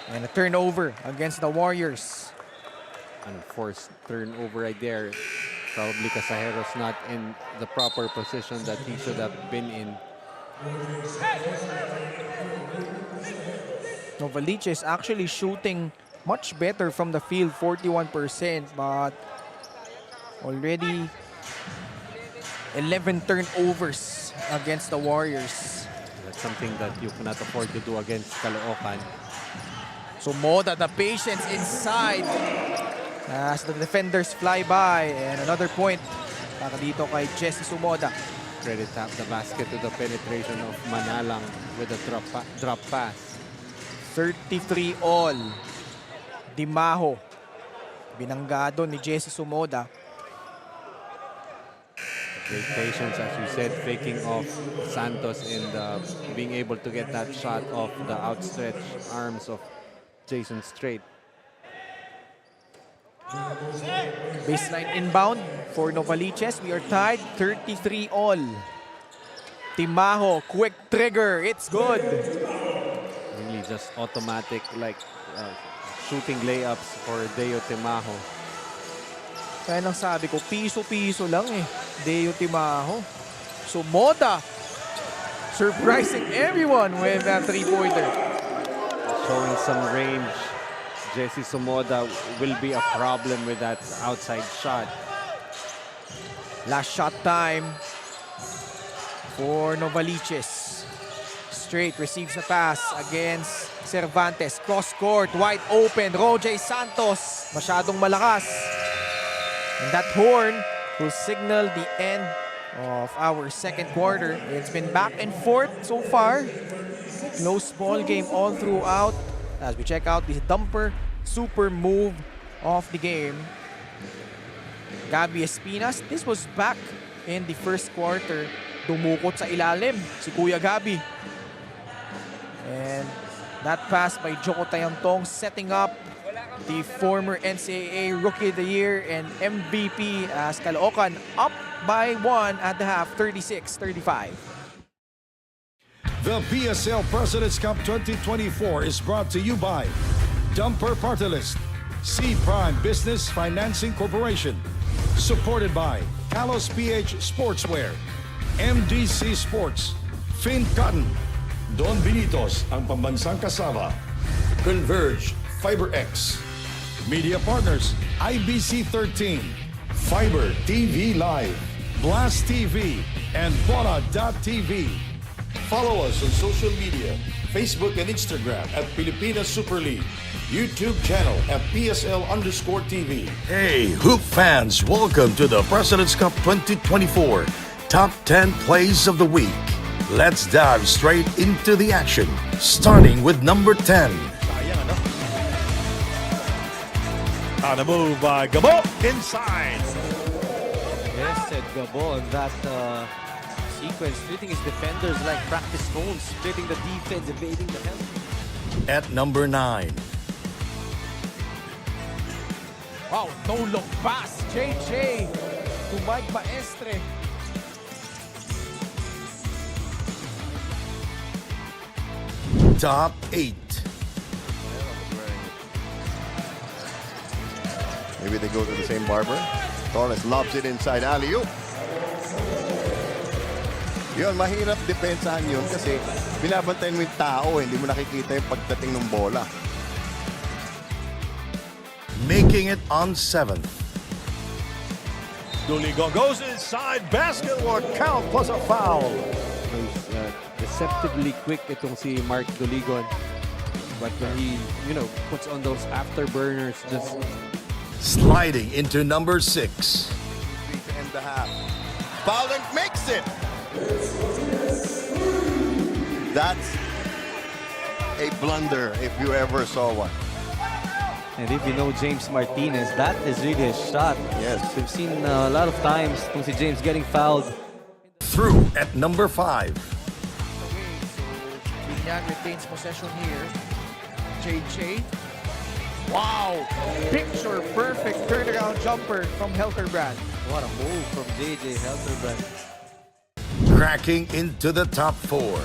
And a turnover against the Warriors. Unforced turnover right there. Probably Casajeros not in the proper position that he should have been in. Novaliches actually shooting much better from the field, 41%, but already 11 turnovers against the Warriors. That's something that you cannot afford to do against Caloocan. So Moda, the patience inside as the defenders fly by, and another point para dito kay Jesse Sumoda. Credit tap the basket to the penetration of Manalang with a drop pass. 33 all. Dimajo. Binanggado ni Jesse Sumoda. Great patience, as we said, faking off Santos and being able to get that shot off the outstretched arms of Jason Strait. Baseline inbound for Novaliches. We are tied 33 all. Timajo, quick trigger. It's good. Really just automatic, like shooting layups for Deo Timajo. Kaya nang sabi ko, piso-piso lang eh. Deo Timajo. So Moda surprising everyone with that three-pointer. Showing some range. Jesse Sumoda will be a problem with that outside shot. Last shot time for Novaliches. Strait receives a pass against Cervantes. Cross court, wide open. Roger Santos, masyadong malakas. And that horn will signal the end of our second quarter. It's been back and forth so far. Close ball game all throughout. As we check out the dumper super move of the game. Gabby Espinas, this was back in the first quarter. Dumukot sa ilalim si Kuya Gabby. And that pass by Joko Tayantong setting up the former NCAA Rookie of the Year and MVP as Caloocan up by one at the half, 36-35. The PSL President's Cup 2024 is brought to you by Dumper Party List, C Prime Business Financing Corporation, supported by Kalos PH Sportswear, MDC Sports, Fin Cotton, Don Benitos, ang pambansang kasama. Converge, FiberX. Media Partners, IBC 13, Fiber TV Live. Blast TV, and Bola.tv. Follow us on social media, Facebook and Instagram at Pilipinas Super League, YouTube channel at PSL_TV. Hey, Hoop fans, welcome to the President's Cup 2024 Top 10 Plays of the Week. Let's dive straight into the action, starting with number 10. On the move by Gabo inside. Yes, said Gabo on that sequence, treating his defenders like practice stones, splitting the defense, evading the help. At number 9. Wow, no look pass. JJ to Mike Maestre. Top 8. Maybe they go to the same barber. Torres lobs it inside alley-oop. Yun, mahirap depensahan yun kasi binabantayan mo yung tao, hindi mo nakikita yung pagdating ng bola. Making it on 7th. Duligon goes inside, basket or count plus a foul. Deceptively quick itong si Mark Duligon. But when he, puts on those afterburners, just Sliding into number 6. 3 to end the half. Foul and makes it! That's a blunder if you ever saw one. and if you know James Martinez, that is really a shot. Yes. We've seen a lot of times kung si James getting fouled. Through at number 5. Binyan retains possession here. JJ. Wow! Picture perfect turnaround jumper from Helterbrand. What a move from JJ Helterbrand. Cracking into the top 4.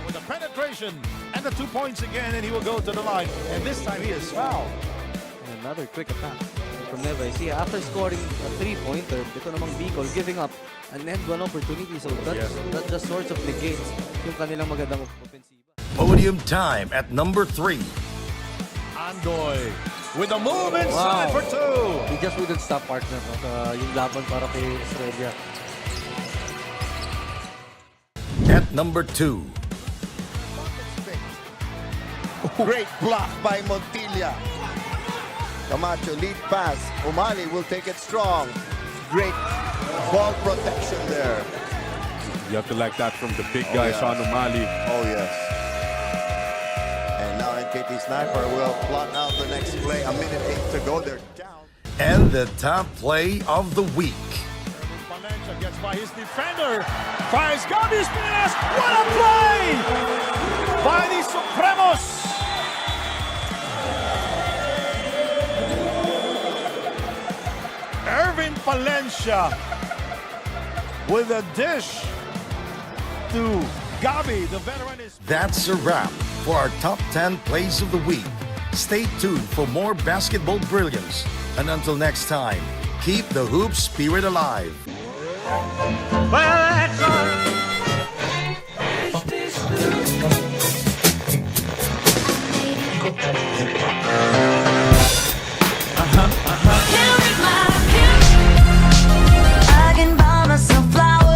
With the penetration and the 2 points again, and he will go to the line. And this time he is fouled. And another quick attack from Novaliches. After scoring a 3-pointer, ito namang Bicol giving up an end one opportunity. So that just sorts of negates yung kanilang magandang offensiva. Podium time at number 3. Andoy with a move inside for 2. He just wouldn't stop, partner. Yung laban para kay Australia. At number 2. Great block by Montilla. Camacho lead pass. Umali will take it strong. Great ball protection there. You have to like that from the big guy, Sean Umali. Oh, yes. And now NKT Sniper will plot out the next play. A minute 8 to go. They're down. And the top play of the week. Valencia gets by his defender. Tries Gabi Espinas. What a play by the Supremos. Ervin Palencia with a dish to Gabi, the veteran is... That's a wrap for our top 10 plays of the week. Stay tuned for more basketball brilliance. And until next time, keep the hoop spirit alive. I can buy myself flowers.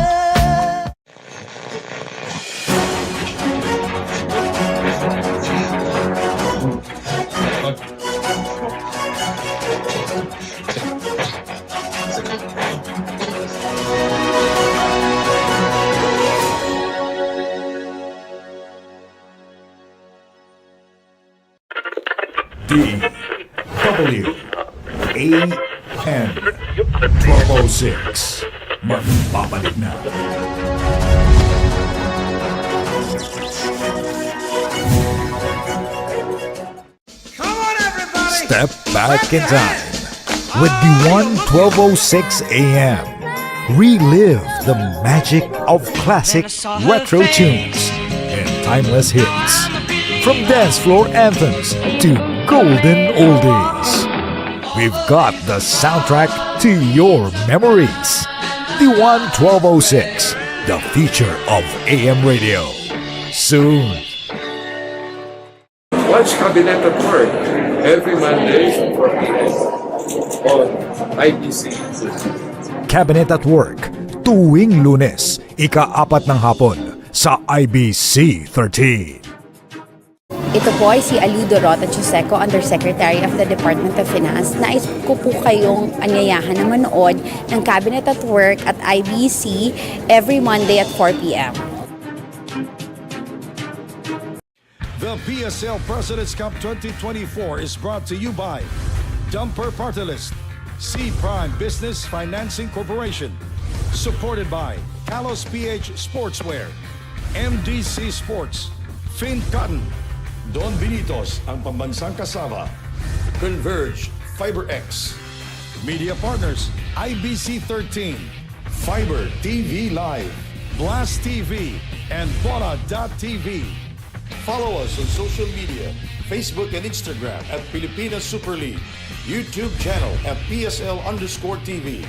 DWAN 1206. Magpapalik na. Step back in time with D1 1206 AM. Relive the magic of classic retro tunes and timeless hits. From dance floor anthems to golden oldies. We've got the soundtrack to your memories. D1 1206, the future of AM radio. Soon. Watch Cabinet at Work every Monday for on IBC. Cabinet at Work, tuwing Lunes, ika-4 ng hapon sa IBC 13. Ito po ay si Aludo Rota Chuseco, Undersecretary of the Department of Finance. Nais ko po kayong anyayahan na manood ng Cabinet at Work at IBC every Monday at 4 p.m. The PSL President's Cup 2024 is brought to you by Dumper Party List, C Prime Business Financing Corporation, supported by Kalos PH Sportswear, MDC Sports, Fin Cotton, Don Benitos, ang pambansang kasama. Converge FiberX. Media Partners, IBC 13, Fiber TV Live. Blast TV, and Bola.tv. Follow us on social media, Facebook and Instagram at Pilipinas Super League, YouTube channel at PSL_TV.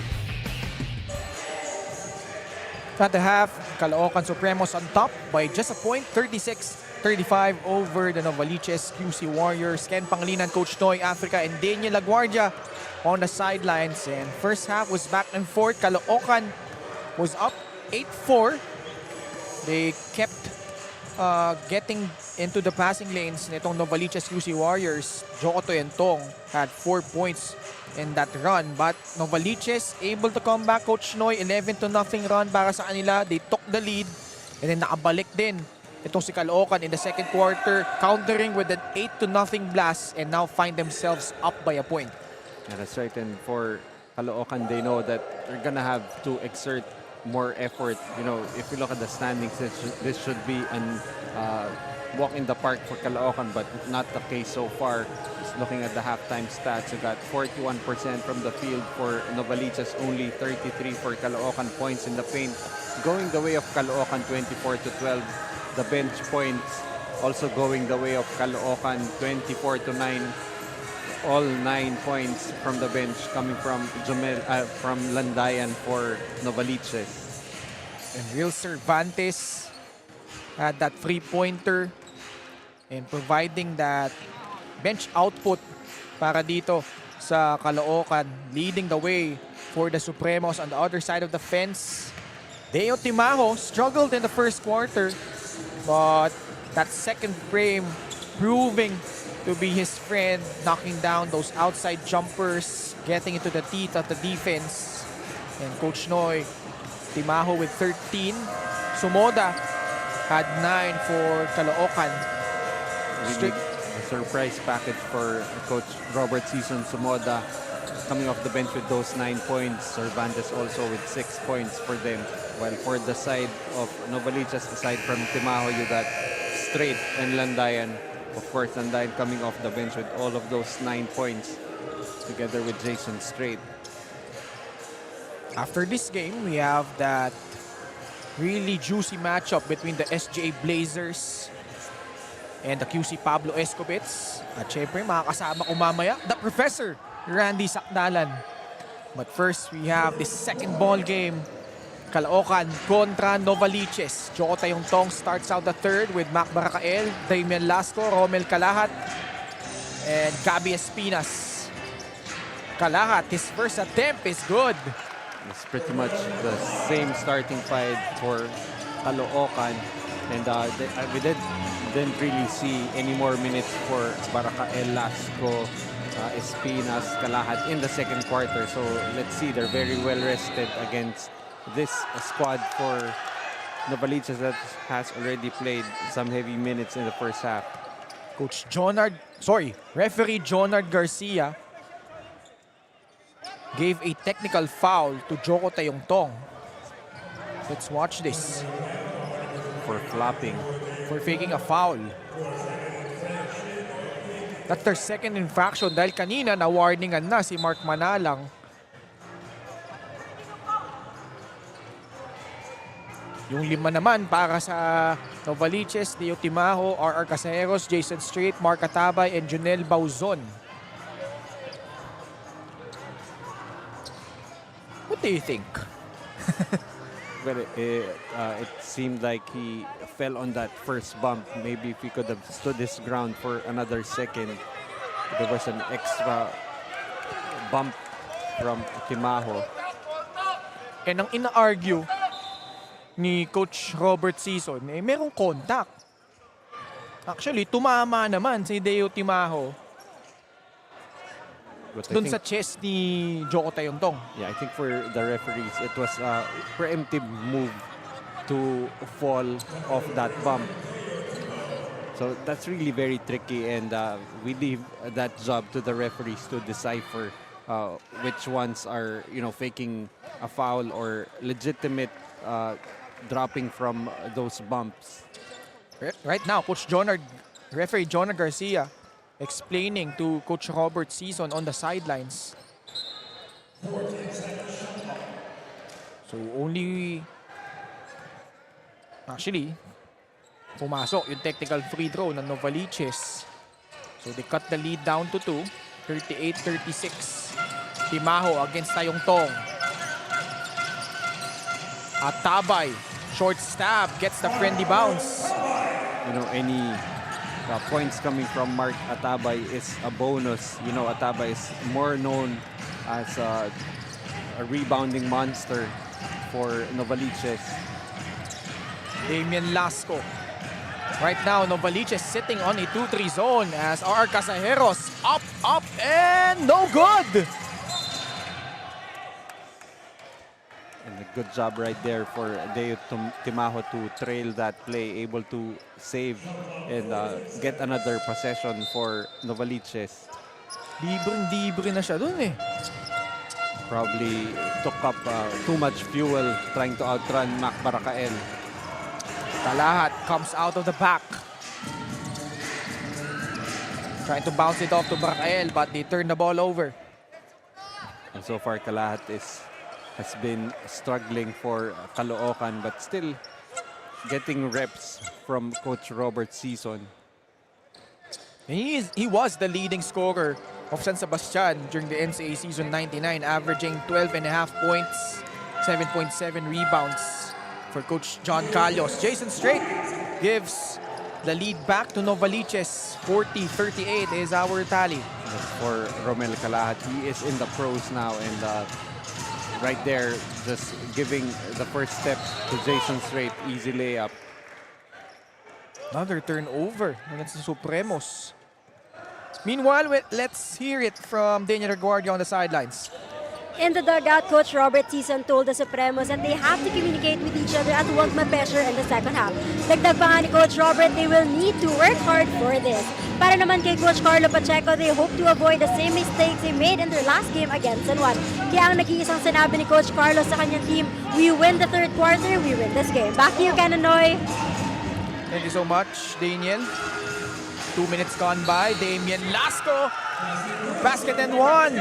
At the half, Caloocan Supremos on top by just a point, 36-35 over the Novaliches QC Warriors. Ken Pangilinan, Coach Noy Africa, and Daniel Laguardia on the sidelines. And first half was back and forth. Caloocan was up 8-4. They kept getting into the passing lanes nitong Novaliches QC Warriors. Jokotoy and Tong had 4 points in that run, but Novaliches able to come back. Coach Noy, 11-0 run para sa kanila. They took the lead and then nakabalik din itong si Caloocan in the second quarter, countering with an 8-0 blast and now find themselves up by a point. Yeah, that's right. And for Caloocan, they know that they're gonna have to exert more effort. You know, if you look at the standings, this should be an walk in the park for Caloocan, but not the case so far. Just looking at the halftime stats, you got 41% from the field for Novaliches, only 33 for Caloocan. Points in the paint going the way of Caloocan, 24-12. The bench points also going the way of Caloocan, 24-9. All 9 points from the bench coming from from Landayan for Novaliches. And Real Cervantes had that three-pointer and providing that bench output para dito sa Caloocan, leading the way for the Supremos on the other side of the fence. Deo Timajo struggled in the first quarter, but that second frame proving to be his friend, knocking down those outside jumpers, getting into the teeth of the defense. And Coach Noy, Timajo with 13. Sumoda had 9 for Caloocan. Really a surprise package for Coach Robert Season Sumoda, coming off the bench with those 9 points. Cervantes also with 6 points for them. While for the side of Novaliches, aside from Timajo, you got Straight and Landayan. Of course, Landayan coming off the bench with all of those 9 points, together with Jason Straight. After this game, we have that really juicy matchup between the SGA Blazers and the QC Pablo Escobets. At syempre, makakasama ko mamaya, the Professor, Randy Sakdalan. But first, we have this second ball game. Caloocan kontra Novaliches. Joko Tayong Tong starts out the third with Mac Baracael, Damian Lasco, Romel Calahat, and Gabi Espinas. Calahat, his first attempt is good. It's pretty much the same starting five for Caloocan. And we didn't really see any more minutes for Baracael, Lasco, Espinas, Calahat in the second quarter. So let's see, they're very well rested against this squad for Novaliches that has already played some heavy minutes in the first half. Referee Jonard Garcia gave a technical foul to Joko Tayong Tong. Let's watch this. For flopping. For faking a foul. That's their second infraction dahil kanina na-warningan na si Mark Manalang. Yung 5 naman para sa Novaliches, Deo Timajo, RR Caseros, Jason Straight, Mark Atabay, and Junel Bauzon. What do you think? Well, it seemed like he fell on that first bump. Maybe if he could have stood his ground for another second, there was an extra bump from Timajo. And ang ina-argue ni Coach Robert Sison, merong contact. Actually, tumama naman si Deo Timaho dun sa chest ni Joko Tayontong. Yeah, I think for the referees, it was a preemptive move to fall off that bump. So that's really very tricky, and we leave that job to the referees to decipher which ones are, faking a foul or legitimate dropping from those bumps. Right now, referee Jonah Garcia explaining to Coach Robert Sison on the sidelines. So actually, pumasok yung technical free throw ng Novaliches. So they cut the lead down to 2, 38-36. Timaho against Tayongtong. Atabay, short stab, gets the friendly bounce. Any points coming from Mark Atabay is a bonus. Atabay is more known as a rebounding monster for Novaliches. Damian Lasco. Right now, Novaliches sitting on a 2-3 zone as RR Casajeros up, and no good! And a good job right there for Deo Timaho to trail that play, able to save and get another possession for Novaliches. Libreng-libre na siya dun eh. Probably took up too much fuel trying to outrun Mac Barakael. Kalahat comes out of the back. Trying to bounce it off to Barakael, but they turn the ball over. And so far, Kalahat has been struggling for Caloocan, but still getting reps from Coach Robert Sison. He was the leading scorer of San Sebastian during the NCAA season 99, averaging 12.5 points, 7.7 rebounds for Coach John Calos. Jason Strait gives the lead back to Novaliches. 40-38 is our tally. That's for Romel Kalahat. He is in the pros now, and right there, just giving the first step to Jason Strait. Easy layup. Another turnover against the Supremos. Meanwhile, let's hear it from Daniel Reguardia on the sidelines. In the dugout, Coach Robert Sison told the Supremos that they have to communicate with each other at huwag ma-pressure in the second half. Dagdag pa nga ni Coach Robert, they will need to work hard for this. Para naman kay Coach Carlo Pacheco, they hope to avoid the same mistakes they made in their last game against San Juan. Kaya ang nag-iisang sinabi ni Coach Carlo sa kanyang team, we win the third quarter, we win this game. Back to you, Kananoy. Thank you so much, Daniel. 2 minutes gone by. Damian Lasco, basket and one.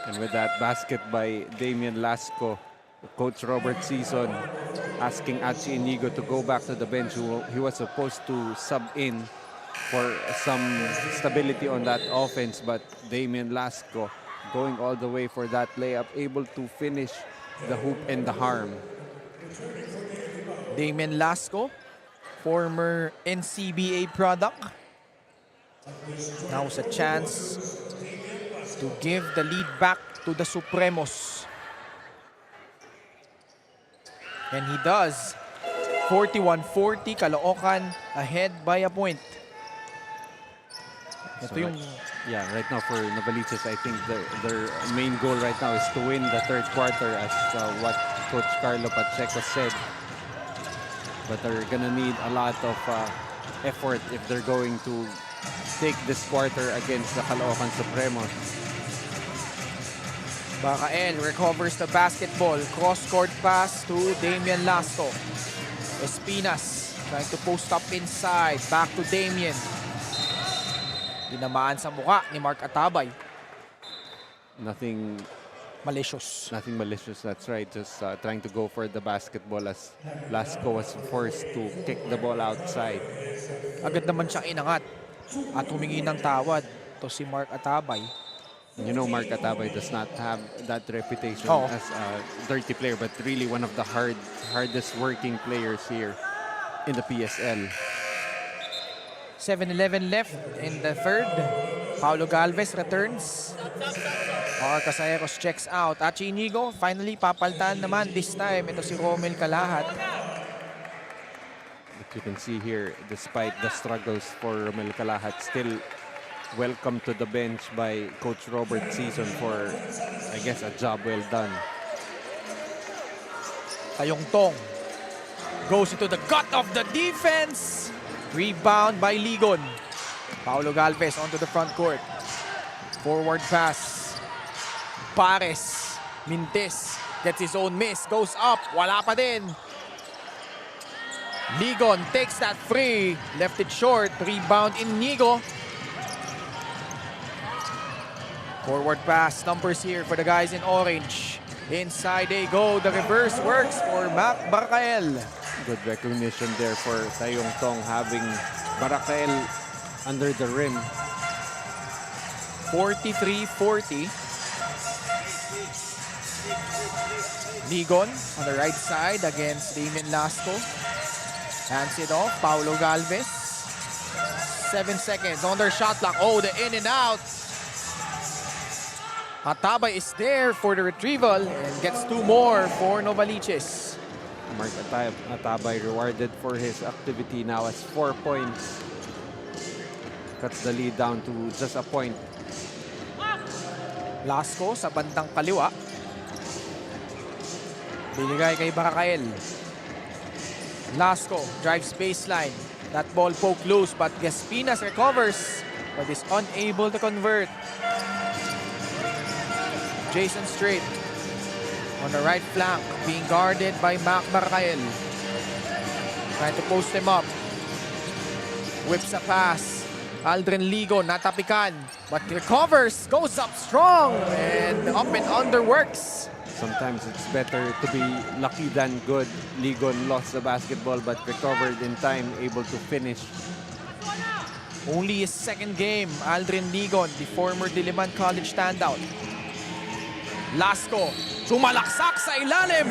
And with that basket by Damian Lasco, Coach Robert Sison asking Achi Inigo to go back to the bench. He was supposed to sub in for some stability on that offense, but Damian Lasco going all the way for that layup, able to finish the hoop and the harm. Damian Lasco, former NCBA product. Now's a chance to give the lead back to the Supremos. And he does. 41-40, Caloocan ahead by a point. Ito yung... Yeah, right now for Novaliches, I think their main goal right now is to win the third quarter, as what Coach Carlo Pacheco said. But they're gonna need a lot of effort if they're going to take this quarter against the Caloocan Supremos. Barakael recovers the basketball. Cross-court pass to Damian Lasco. Espinas trying to post up inside. Back to Damian. Dinamaan sa mukha ni Mark Atabay. Nothing malicious. Nothing malicious, that's right. Just trying to go for the basketball as Lasco was forced to kick the ball outside. Agad naman siyang inangat at humingi ng tawad to si Mark Atabay. You know, Mark Atabay does not have that reputation as a dirty player, but really one of the hardest working players here in the PSL. 7-11 left in the third. Paulo Galvez returns. Arcasaeros checks out. At Inigo, finally papaltan naman this time. Ito si Romel Calahat. But you can see here, despite the struggles for Romel Calahat, still welcome to the bench by Coach Robert Season for, I guess, a job well done. Tayong Tong goes into the gut of the defense. Rebound by Ligon. Paulo Galvez onto the front court. Forward pass. Pares. Mintes gets his own miss. Goes up. Wala pa din. Ligon takes that free. Left it short. Rebound Inigo. Forward pass. Numbers here for the guys in orange. Inside they go. The reverse works for Mac Barcael. Good recognition there for Tayong Tong, having Barcael under the rim. 43-40. Ligon on the right side against Damien Lasco. Hands it off. Paulo Galvez. 7 seconds on their shot clock. Oh, the in and out. Atabay is there for the retrieval and gets 2 more for Novaliches. Mark Atabay rewarded for his activity now as 4 points. Cuts the lead down to just a point. Lasco sa bandang kaliwa. Binigay kay Barcael. Lasco drives baseline. That ball poked loose but Gaspinas recovers but is unable to convert. Jason Strait on the right flank being guarded by Mac Barcael. Trying to post him up. Whips a pass. Aldrin Ligo natapikan but recovers. Goes up strong and up and under works. Sometimes it's better to be lucky than good. Ligon lost the basketball but recovered in time, able to finish. Only his second game, Aldrin Ligon, the former Diliman College standout. Lasco, sumalaksak sa ilalim.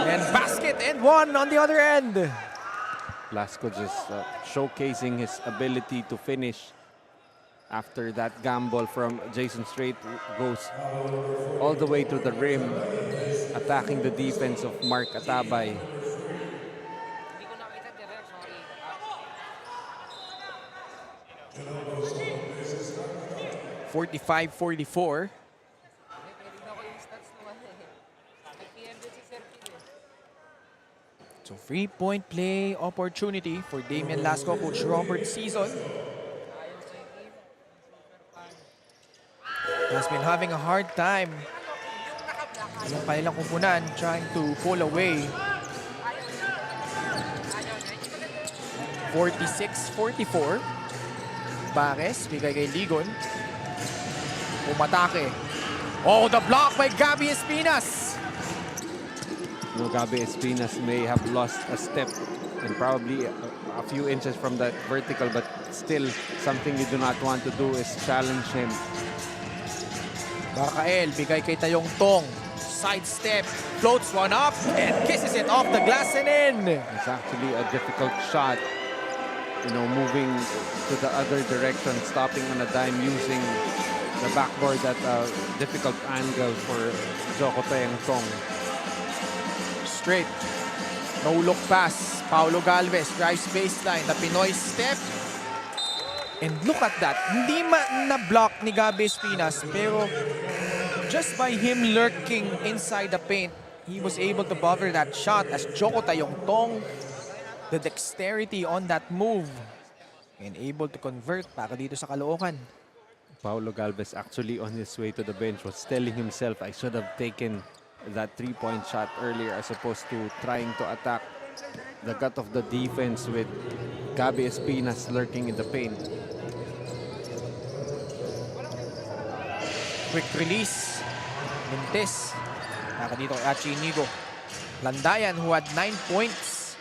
And basket and one on the other end. Lasco just showcasing his ability to finish. After that gamble from Jason Strait, goes all the way to the rim, attacking the defense of Mark Atabay. (45-44). So 3-point play opportunity for Damien Lasco, Coach Robert Season. Has been having a hard time. Yung kanilang kumpunan trying to pull away. 46-44. Pares, bigay kay Ligon. Umatake. Oh, the block by Gabby Espinas. No, Gabi Espinas may have lost a step and probably a few inches from that vertical, but still something you do not want to do is challenge him. Barcael, bigay kay Tayong Tong. Sidestep, floats one up, and kisses it off the glass and in. It's actually a difficult shot. You know, moving to the other direction, stopping on a dime, using the backboard at a difficult angle for Joko Tayong Tong. Straight. No look pass. Paulo Galvez drives baseline. The Pinoy step. And look at that. Hindi man na-block ni Gabi Espinas, pero just by him lurking inside the paint, he was able to bother that shot as Joko Tayong Tong, the dexterity on that move, and able to convert para dito sa Caloocan. Paulo Galvez actually on his way to the bench was telling himself, I should have taken that three-point shot earlier as opposed to trying to attack the gut of the defense with Gabi Espinas lurking in the paint. Quick release. Mintes. Naka dito kay Achi Inigo. Landayan, who had 9 points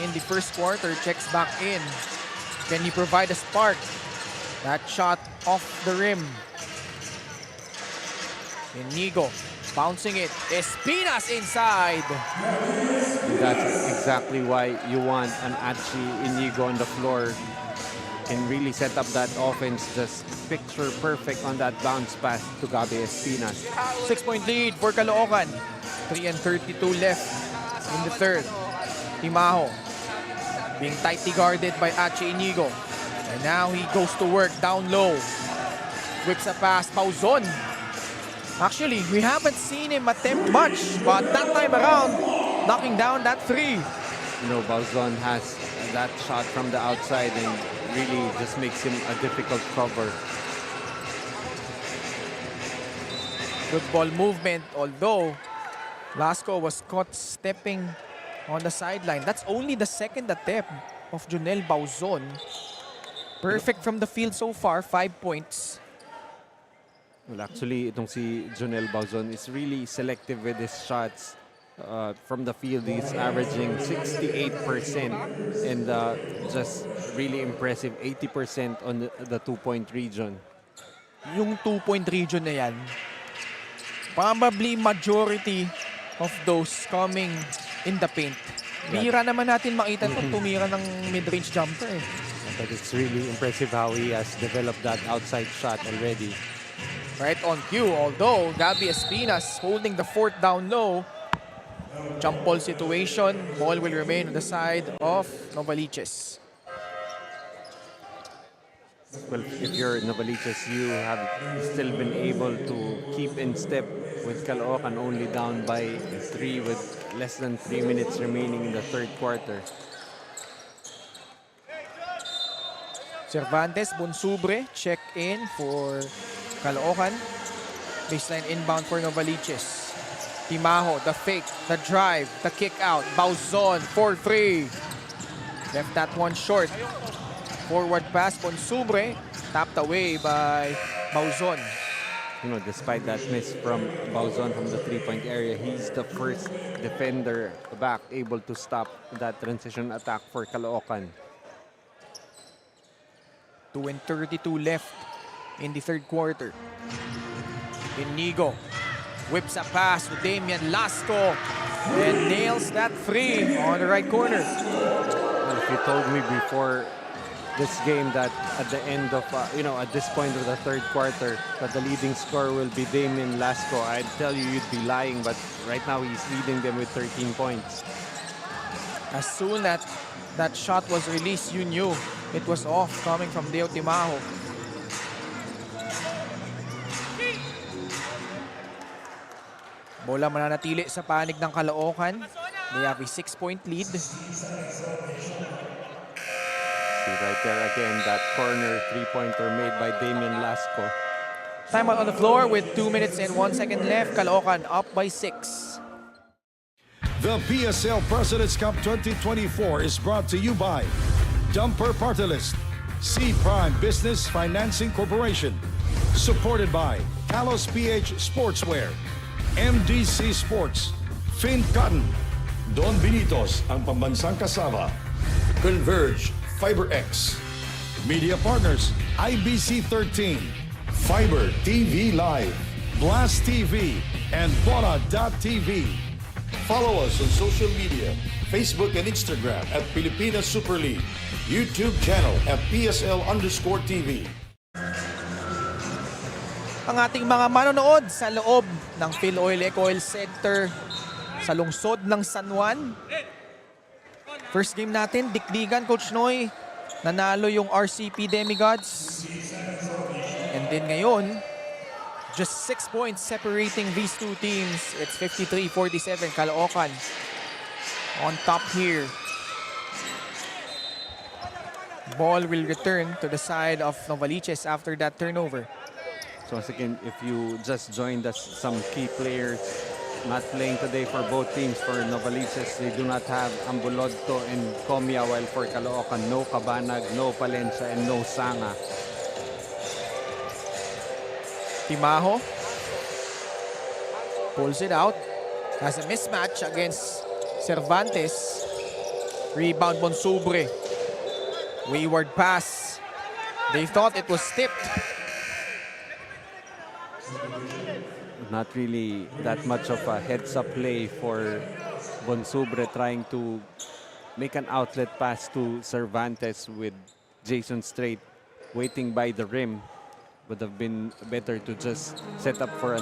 in the first quarter, checks back in. Can he provide a spark? That shot off the rim. Inigo bouncing it. Espinas inside. And that's exactly why you want an Achi Inigo on the floor. can really set up that offense, just picture perfect on that bounce pass to Gabi Espinas. 6-point lead for Caloocan. 3:32 left in the third. Timaho being tightly guarded by Ache Inigo. And now he goes to work down low. Whips a pass, Bauzon. Actually, we haven't seen him attempt much, but that time around, knocking down that three. You know, Bauzon has that shot from the outside and really just makes him a difficult cover. Good ball movement, although Lasco was caught stepping on the sideline. That's only the second attempt of Jonel Bauzon. Perfect from the field so far, 5 points. Well, actually, itong si Jonel Bauzon is really selective with his shots. From the field, he's averaging 68% and just really impressive 80% on the two-point region. Yung 2-point region na yan, probably majority of those coming in the paint. Bihira naman natin makita kung tumira ng mid-range jumper eh. But it's really impressive how he has developed that outside shot already. Right on cue, although Gabi Espinas holding the fourth down low. Jump ball situation, ball will remain on the side of Novaliches. Well, if you're Novaliches, you have still been able to keep in step with Caloocan, only down by 3 with less than 3 minutes remaining in the third quarter. Cervantes, Bonsubre, check in for Caloocan. Baseline inbound for Novaliches. Timaho, the fake, the drive, the kick out. Bauzon, 4-3. Left that one short. Forward pass, Bonsubre, tapped away by Bauzon. You know, despite that miss from Bauzon from the three-point area, he's the first defender back able to stop that transition attack for Caloocan. 2:32 left in the third quarter. Inigo whips a pass to Damian Lasco and nails that three on the right corner. Well, if you told me before this game that at the end of, at this point of the third quarter, that the leading scorer will be Damian Lasco, I'd tell you you'd be lying, but right now he's leading them with 13 points. As soon as that shot was released, you knew it was off coming from Deo Timaho. Bola mananatili sa panig ng Caloocan. They have a 6-point lead. See right there again, that corner three-pointer made by Damian Lasco. Timeout on the floor with 2 minutes and 1 second left. Caloocan up by 6. The PSL President's Cup 2024 is brought to you by Dumper Party List, C Prime Business Financing Corporation, supported by Talos PH Sportswear, MDC Sports, Fin Cotton, Don Benitos, ang pambansang kasama. Converge, FiberX. Media Partners, IBC 13, Fiber TV Live. Blast TV, and Bola.tv. Follow us on social media, Facebook and Instagram at Pilipinas Super League, YouTube channel at PSL_TV. Ang ating mga manonood sa loob ng PhilOil Eco Oil Center sa lungsod ng San Juan. First game natin, dikdigan, Coach Noy. Nanalo yung RCP Demigods. And then ngayon, just 6 points separating these two teams. It's 53-47, Caloocan on top here. Ball will return to the side of Novaliches after that turnover. So once again, if you just joined us, some key players not playing today for both teams. For Novaliches, they do not have Ambulodto and Comia, while for Caloocan, no Cabanag, no Palencia, and no Sanga. Timaho pulls it out. Has a mismatch against Cervantes. Rebound Bonsubre. Wayward pass. They thought it was tipped. Not really that much of a heads-up play for Bonsubre, trying to make an outlet pass to Cervantes with Jason Strait waiting by the rim. Would have been better to just set up for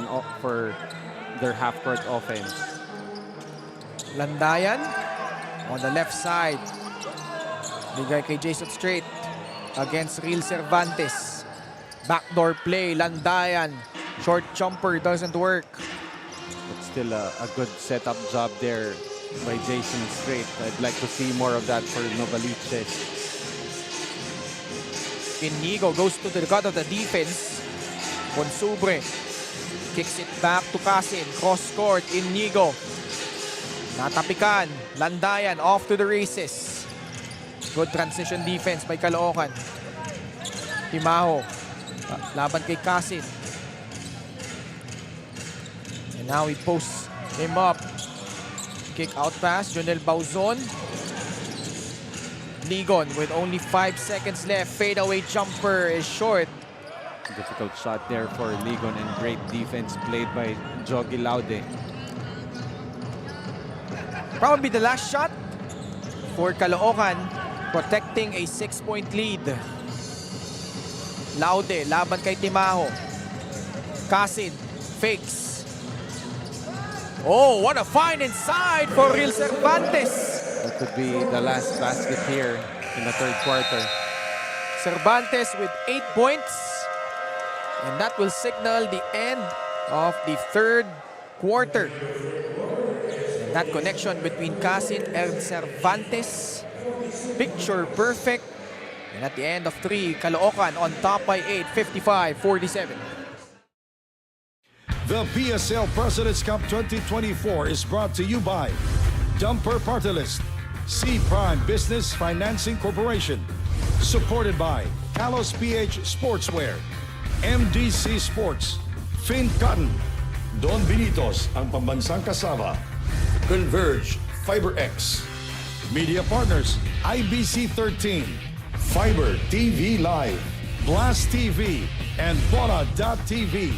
their half-court offense. Landayan on the left side. Bigay kay Jason Strait against Real Cervantes. Backdoor play, Landayan. Short jumper doesn't work. But still a good setup job there by Jason Strait. I'd like to see more of that for Novaliches. Inigo goes to the gut of the defense. Bonsubre kicks it back to Casin. Cross court, Inigo. Natapikan. Landayan off to the races. Good transition defense by Caloocan. Timaho. Laban kay Casin. And now he posts him up. Kick out pass. Jonel Bauzon. Ligon with only 5 seconds left. Fadeaway jumper is short. Difficult shot there for Ligon and great defense played by Jogi Laude. Probably the last shot for Caloocan, protecting a 6-point lead. Laude, laban kay Timaho. Casin, fakes. Oh, what a find inside for Real Cervantes. That could be the last basket here in the third quarter. Cervantes with 8 points. And that will signal the end of the third quarter. And that connection between Casin and Cervantes, picture perfect. And at the end of 3, Caloocan on top by 8, 55-47. The PSL President's Cup 2024 is brought to you by Dumper Party List, C Prime Business Financing Corporation, supported by Kalos PH Sportswear, MDC Sports, Fin Cotton, Don Benitos, ang pambansang kasama. Converge FiberX. Media Partners, IBC 13, Fiber TV Live. Blast TV, and Bola.tv.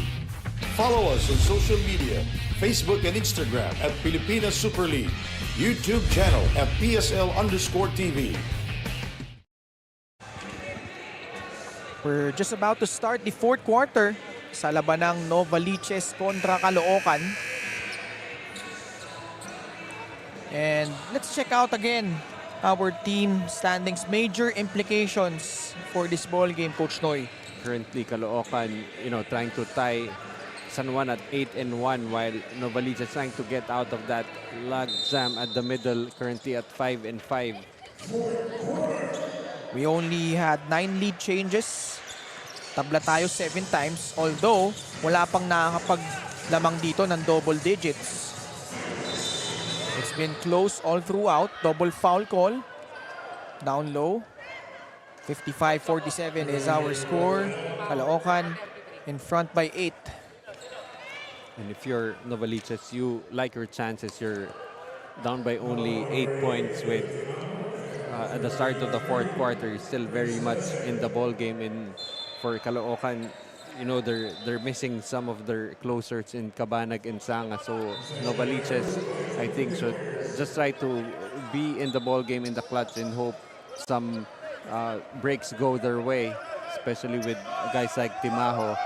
Follow us on social media, Facebook and Instagram at Pilipinas Super League, YouTube channel at PSL_TV. We're just about to start the fourth quarter sa labanang Novaliches kontra Caloocan. And let's check out again our team standings, major implications for this ball game, Coach Noy. Currently, Caloocan, trying to tie San Juan at 8-1, while Novaliches trying to get out of that log jam at the middle, currently at 5-5. We only had 9 lead changes. Tabla tayo 7 times, although wala pang nakakapaglamang dito ng double digits. It's been close all throughout. Double foul call. Down low. 55-47 is our score. Caloocan in front by 8. And if you're Novaliches, you like your chances. You're down by only 8 points with at the start of the fourth quarter. You're still very much in the ball game. And for Caloocan, they're missing some of their closers in Cabanag and Sanga. So Novaliches, I think, should just try to be in the ball game in the clutch and hope some breaks go their way, especially with guys like Timaho,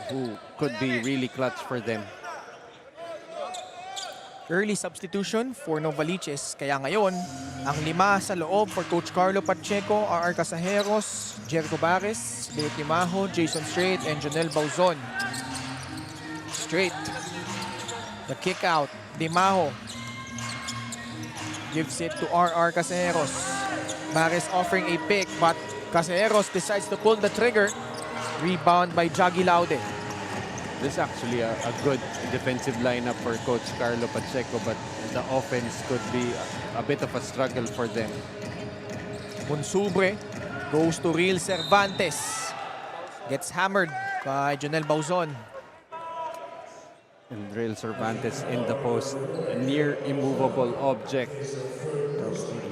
who could be really clutch for them. Early substitution for Novaliches. Kaya ngayon, ang 5 sa loob for Coach Carlo Pacheco are Casajeros, Jericho Bares, Leo Timaho, Jason Strait, and Jonel Bauzon. Strait. The kick out. Timaho gives it to RR Casajeros. Bares offering a pick, but Casajeros decides to pull the trigger. Rebound by Jogi Laude. This is actually a good defensive lineup for Coach Carlo Pacheco, but the offense could be a bit of a struggle for them. Bonsubre goes to Real Cervantes. Gets hammered by Jonel Bauzon. And Real Cervantes in the post, a near immovable object.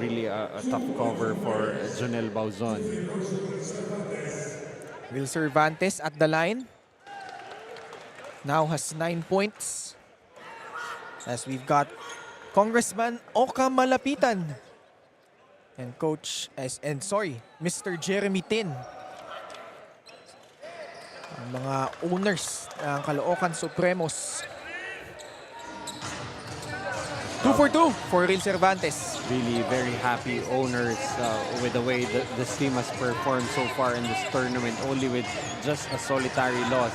Really a tough cover for Jonel Bauzon. Real Cervantes at the line. Now has 9 points. As we've got Congressman Oka Malapitan And Mr. Jeremy Tin. Ang mga owners ng Caloocan Supremos. 2 for 2 for Real Cervantes. Really very happy owners with the way this team has performed so far in this tournament, only with just a solitary loss.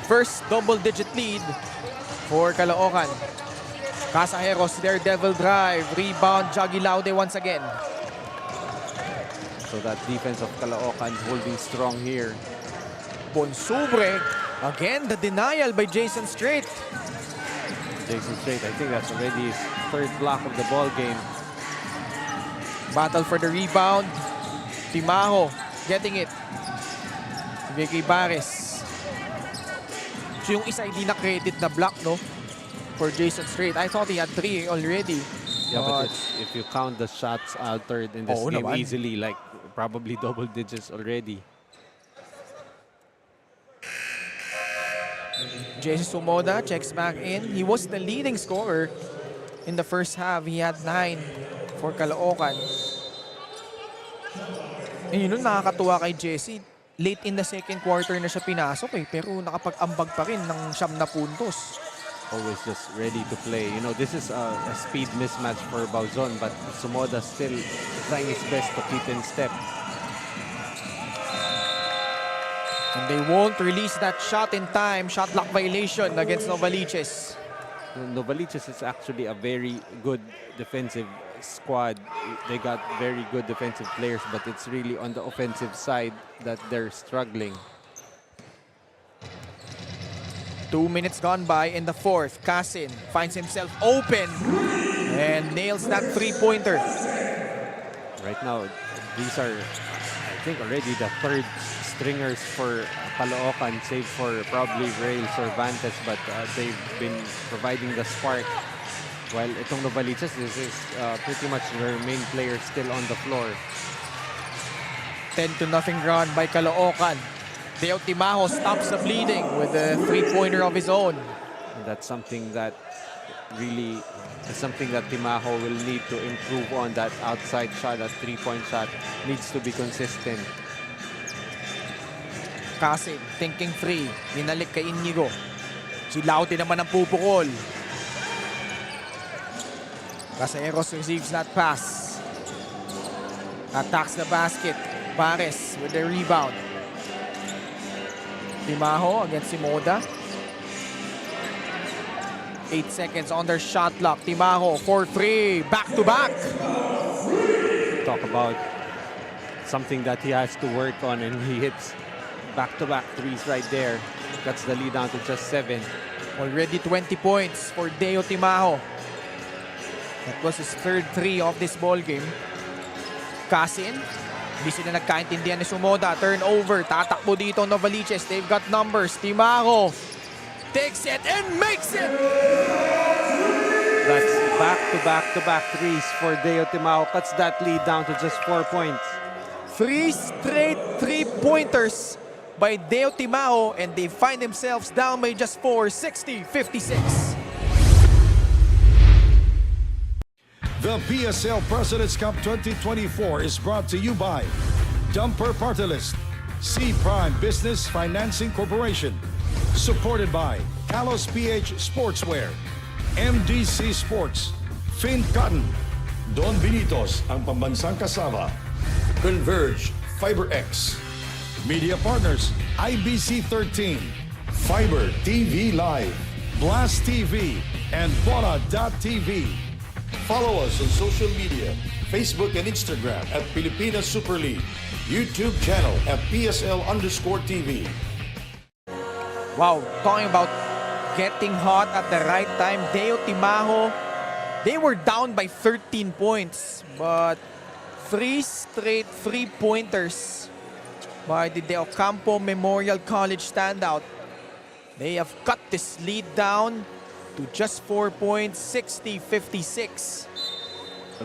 First double-digit lead for Caloocan. Casajeros, their devil drive. Rebound, Jaggy Laude once again. So that defense of Caloocan holding strong here. Bonsubre. Again, the denial by Jason Strait. Jason Strait, I think that's already his third block of the ball game. Battle for the rebound. Timaho getting it. Vicky Bares. So yung isa hindi na-credit na block, no? For Jason Strait. I thought he had 3 already. Yeah, but if you count the shots altered in this game easily, like probably double digits already. Jason Sumoda checks back in. He was the leading scorer in the first half. He had 9 for Caloocan. And yun nun, nakakatuwa kay Jesse. Late in the second quarter na siya pinasok pero nakapag-ambag pa rin ng 9 na puntos. Always just ready to play. You know, this is a speed mismatch for Bauzon, but Sumoda still trying his best to keep in step. And they won't release that shot in time. Shot clock violation against Novaliches. Novaliches is actually a very good defensive squad. They got very good defensive players, but it's really on the offensive side that they're struggling. 2 minutes gone by in the fourth. Kasin finds himself open and nails that three-pointer. Right now, these are, I think, already the third stringers for Caloocan, save for probably Real Cervantes, but they've been providing the spark. While itong Novaliches, this is pretty much their main player still on the floor. 10-0 run by Caloocan. Deo Timaho stops the bleeding with a three-pointer of his own. And that's something that really is something that Timaho will need to improve on. That outside shot, that three-point shot needs to be consistent. Kasin, thinking free. Ninalik kay Inigo. Si Lauti naman ang pupukol. Casajeros receives that pass. Attacks the basket. Bares with the rebound. Timaho against Simoda. 8 seconds on their shot clock. Timaho for 3. Back-to-back. Talk about something that he has to work on, and he hits back-to-back threes right there. Cuts the lead down to just 7. Already 20 points for Deo Timaho. That was his third 3 of this ball game. Kasin, hindi sila nagkaintindihan ni Sumoda. Turnover, tatakbo dito Novaliches. They've got numbers. Timaho takes it and makes it! That's back-to-back threes for Deo Timaho. Cuts that lead down to just 4 points. 3 straight three-pointers by Deo Timaho, and they find themselves down by just 4, 60-56. The PSL President's Cup 2024 is brought to you by Dumper Party List, C Prime Business Financing Corporation, supported by Kalos PH Sportswear, MDC Sports, Fin Cotton, Don Benitos, ang pambansang kasama. Converge FiberX. Media Partners, IBC 13, Fiber TV Live. Blast TV, and Bola.tv. Follow us on social media, Facebook and Instagram at Pilipinas Super League, YouTube channel at PSL_TV. Wow, talking about getting hot at the right time. Deo Timaho, they were down by 13 points, but 3 straight three-pointers by the De Ocampo Memorial College standout. They have cut this lead down to just 4 points, 60-56.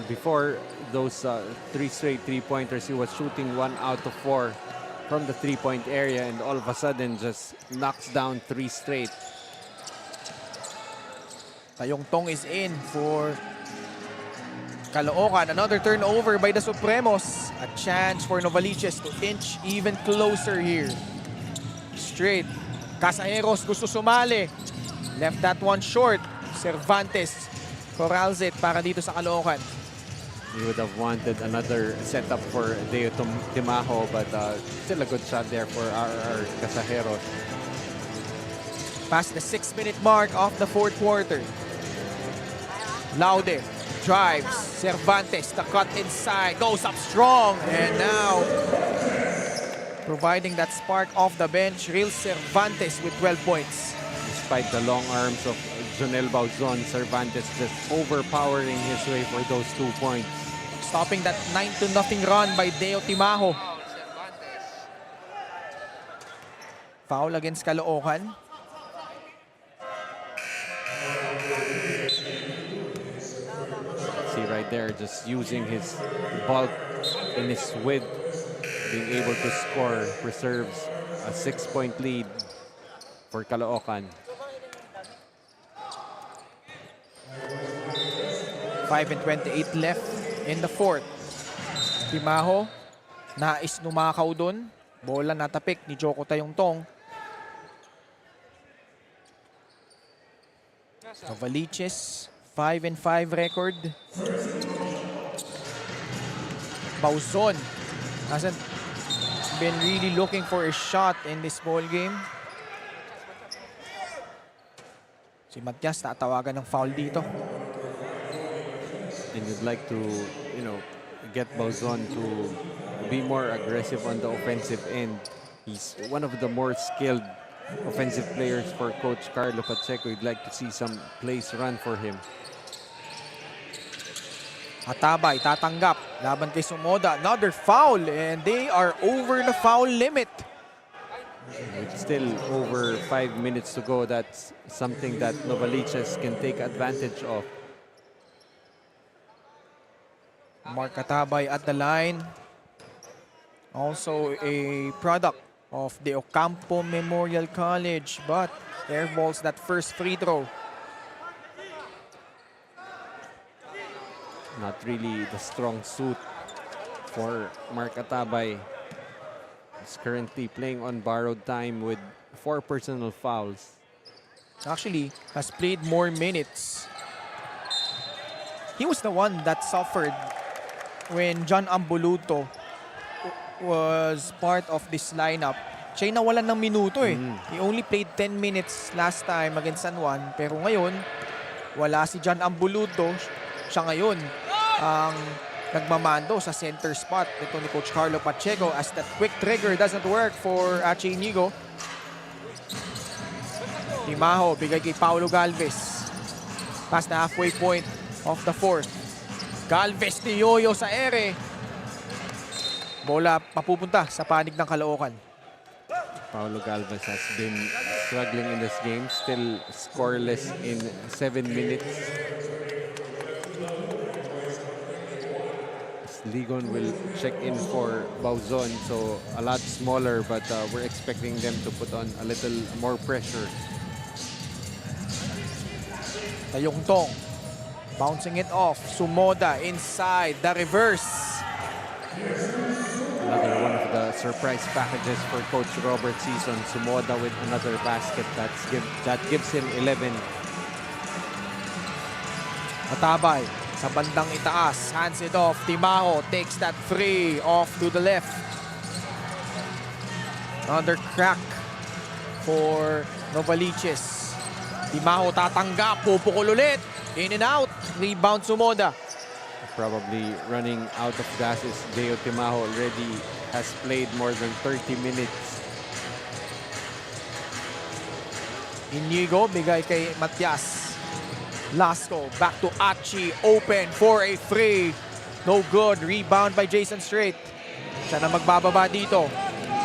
Before those 3 straight three-pointers, he was shooting 1 out of 4 from the three-point area, and all of a sudden just knocks down 3 straight. Tayong Tong is in for Caloocan, another turnover by the Supremos. A chance for Novaliches to inch even closer here. Straight. Casajeros gusto sumali. Left that one short. Cervantes corrals it para dito sa Caloocan. He would have wanted another setup for Deo Timajo, but still a good shot there for our Casajeros. Past the 6-minute mark of the fourth quarter. Laude drives. Cervantes, the cut inside. Goes up strong. And now, providing that spark off the bench, Real Cervantes with 12 points. Despite the long arms of Jonel Bauzon, Cervantes just overpowering his way for those 2 points. Stopping that 9-0 run by Deo Timajo. Foul against Caloocan. See right there, just using his bulk and his width, being able to score, preserves a 6-point lead for Caloocan. 5:28 left in the fourth. Timajo, nais numakaw dun. Bola natapik ni Joko Tayongtong. Novaliches, 5-5 record. Bauzon hasn't been really looking for a shot in this ball game. Si Matias tatawagan ng foul dito. And you'd like to, get Bauzon to be more aggressive on the offensive end. He's one of the more skilled offensive players for Coach Carlo Pacheco. You'd like to see some plays run for him. Hatabay, tatanggap. Laban kay Sumoda. Another foul and they are over the foul limit. With still over 5 minutes to go, that's something that Novaliches can take advantage of. Mark Hatabay at the line. Also a product of the Ocampo Memorial College, but airballs that first free throw. Not really the strong suit for Mark Hatabay. He's currently playing on borrowed time with 4 personal fouls. Actually, has played more minutes. He was the one that suffered when John Ambuluto was part of this lineup. Siya yung nawalan ng minuto eh. He only played 10 minutes last time against San Juan. Pero ngayon, wala si John Ambuluto. Siya ngayon ang nagmamando sa center spot nito ni Coach Carlo Pacheco as that quick trigger doesn't work for Ache Inigo. Timajo, bigay kay Paulo Galvez. Past the halfway point of the fourth. Galvez ni Yoyo sa ere. Bola papupunta sa panig ng Caloocan. Paulo Galvez has been struggling in this game. Still scoreless in 7 minutes. Ligon will check in for Bauzon. So a lot smaller, but we're expecting them to put on a little more pressure. Tayongtong. Bouncing it off. Sumoda inside. The reverse. Another one of the surprise packages for Coach Robert Season. Sumoda with another basket that gives him 11. Matabay sa bandang itaas. Hands it off. Timajo takes that free off to the left. Another crack for Novaliches. Timajo tatanggap. Pupukol ulit. In and out. Rebound Sumoda. Probably running out of gases. Deo Timajo already has played more than 30 minutes. Inigo, bigay kay Matias. Lasco, back to Achi. Open for a free. No good. Rebound by Jason Strait. Siya na magbababa dito.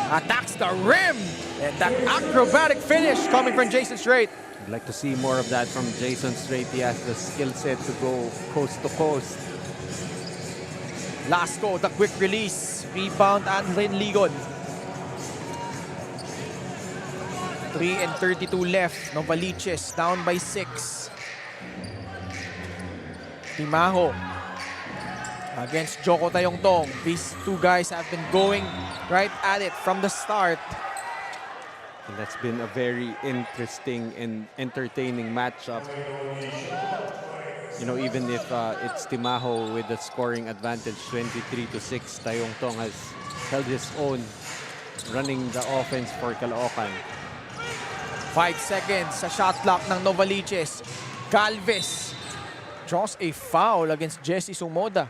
Attacks the rim. And that acrobatic finish coming from Jason Strait. I'd like to see more of that from Jason Strait. He has the skill set to go coast to coast. Lasco, the quick release. Rebound, Anlin Ligon. 3:32 left. Novaliches down by 6. Timajo. against Joko Tayongtong. These two guys have been going right at it from the start. And that's been a very interesting and entertaining matchup. You know, even if it's Timaho with the scoring advantage 23-6, Tayongtong has held his own running the offense for Caloocan. 5 seconds sa shot clock ng Novaliches. Galvez draws a foul against Jesse Sumoda.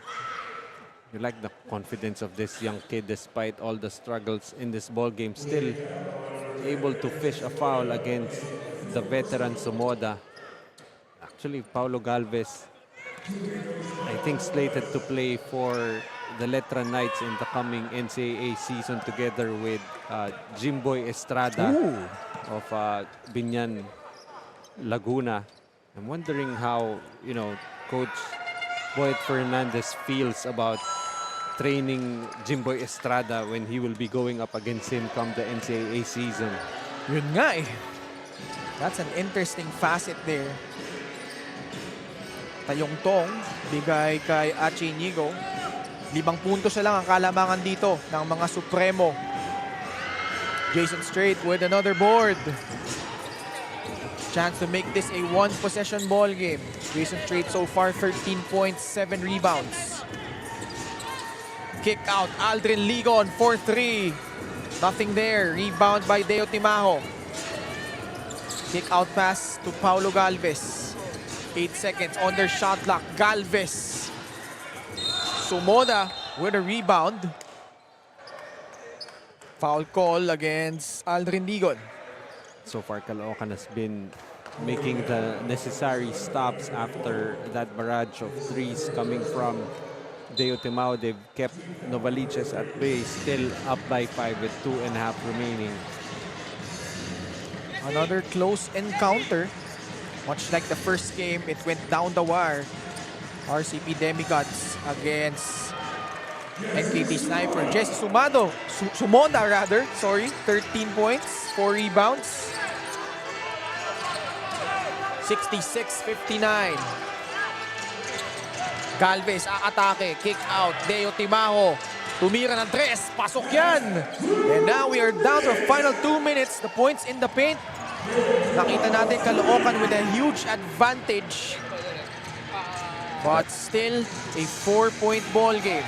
You like the confidence of this young kid despite all the struggles in this ball game. Still able to fish a foul against the veteran Sumoda. Actually, Paulo Galvez, I think, slated to play for the Letra Knights in the coming NCAA season together with Jimboy Estrada of Binyan, Laguna. I'm wondering how, you know, Coach Boyd Fernandez feels about training Jimboy Estrada when he will be going up against him come the NCAA season. Yun nga eh. That's an interesting facet there. Tayongtong, bigay kay Achi Inigo. 5 puntos na lang ang kalamangan dito ng mga Supremo. Jason Strait with another board. Chance to make this a 1-possession ball game. Jason Strait so far 13 points, 7 rebounds. Kick out, Aldrin Ligon, 4-3. Nothing there. Rebound by Deo Timaho. Kick out pass to Paulo Galvez. 8 seconds on their shot clock. Galvez. Sumoda with a rebound. Foul call against Aldrin Ligon. So far, Caloocan has been making the necessary stops after that barrage of threes coming from Deo Timao. They've kept Novaliches at bay, still up by 5 with 2.5 remaining. Another close encounter. Much like the first game, it went down the wire. RCP Demigods against NKT Sniper. Jesse Sumoda rather, sorry. 13 points, 4 rebounds. 66-59. Galvez aatake, kick out. Deo Timaho tumira ng 3, pasok yan. And now we are down to our final 2 minutes. The points in the paint. Nakita natin Caloocan with a huge advantage. But still a 4-point ball game.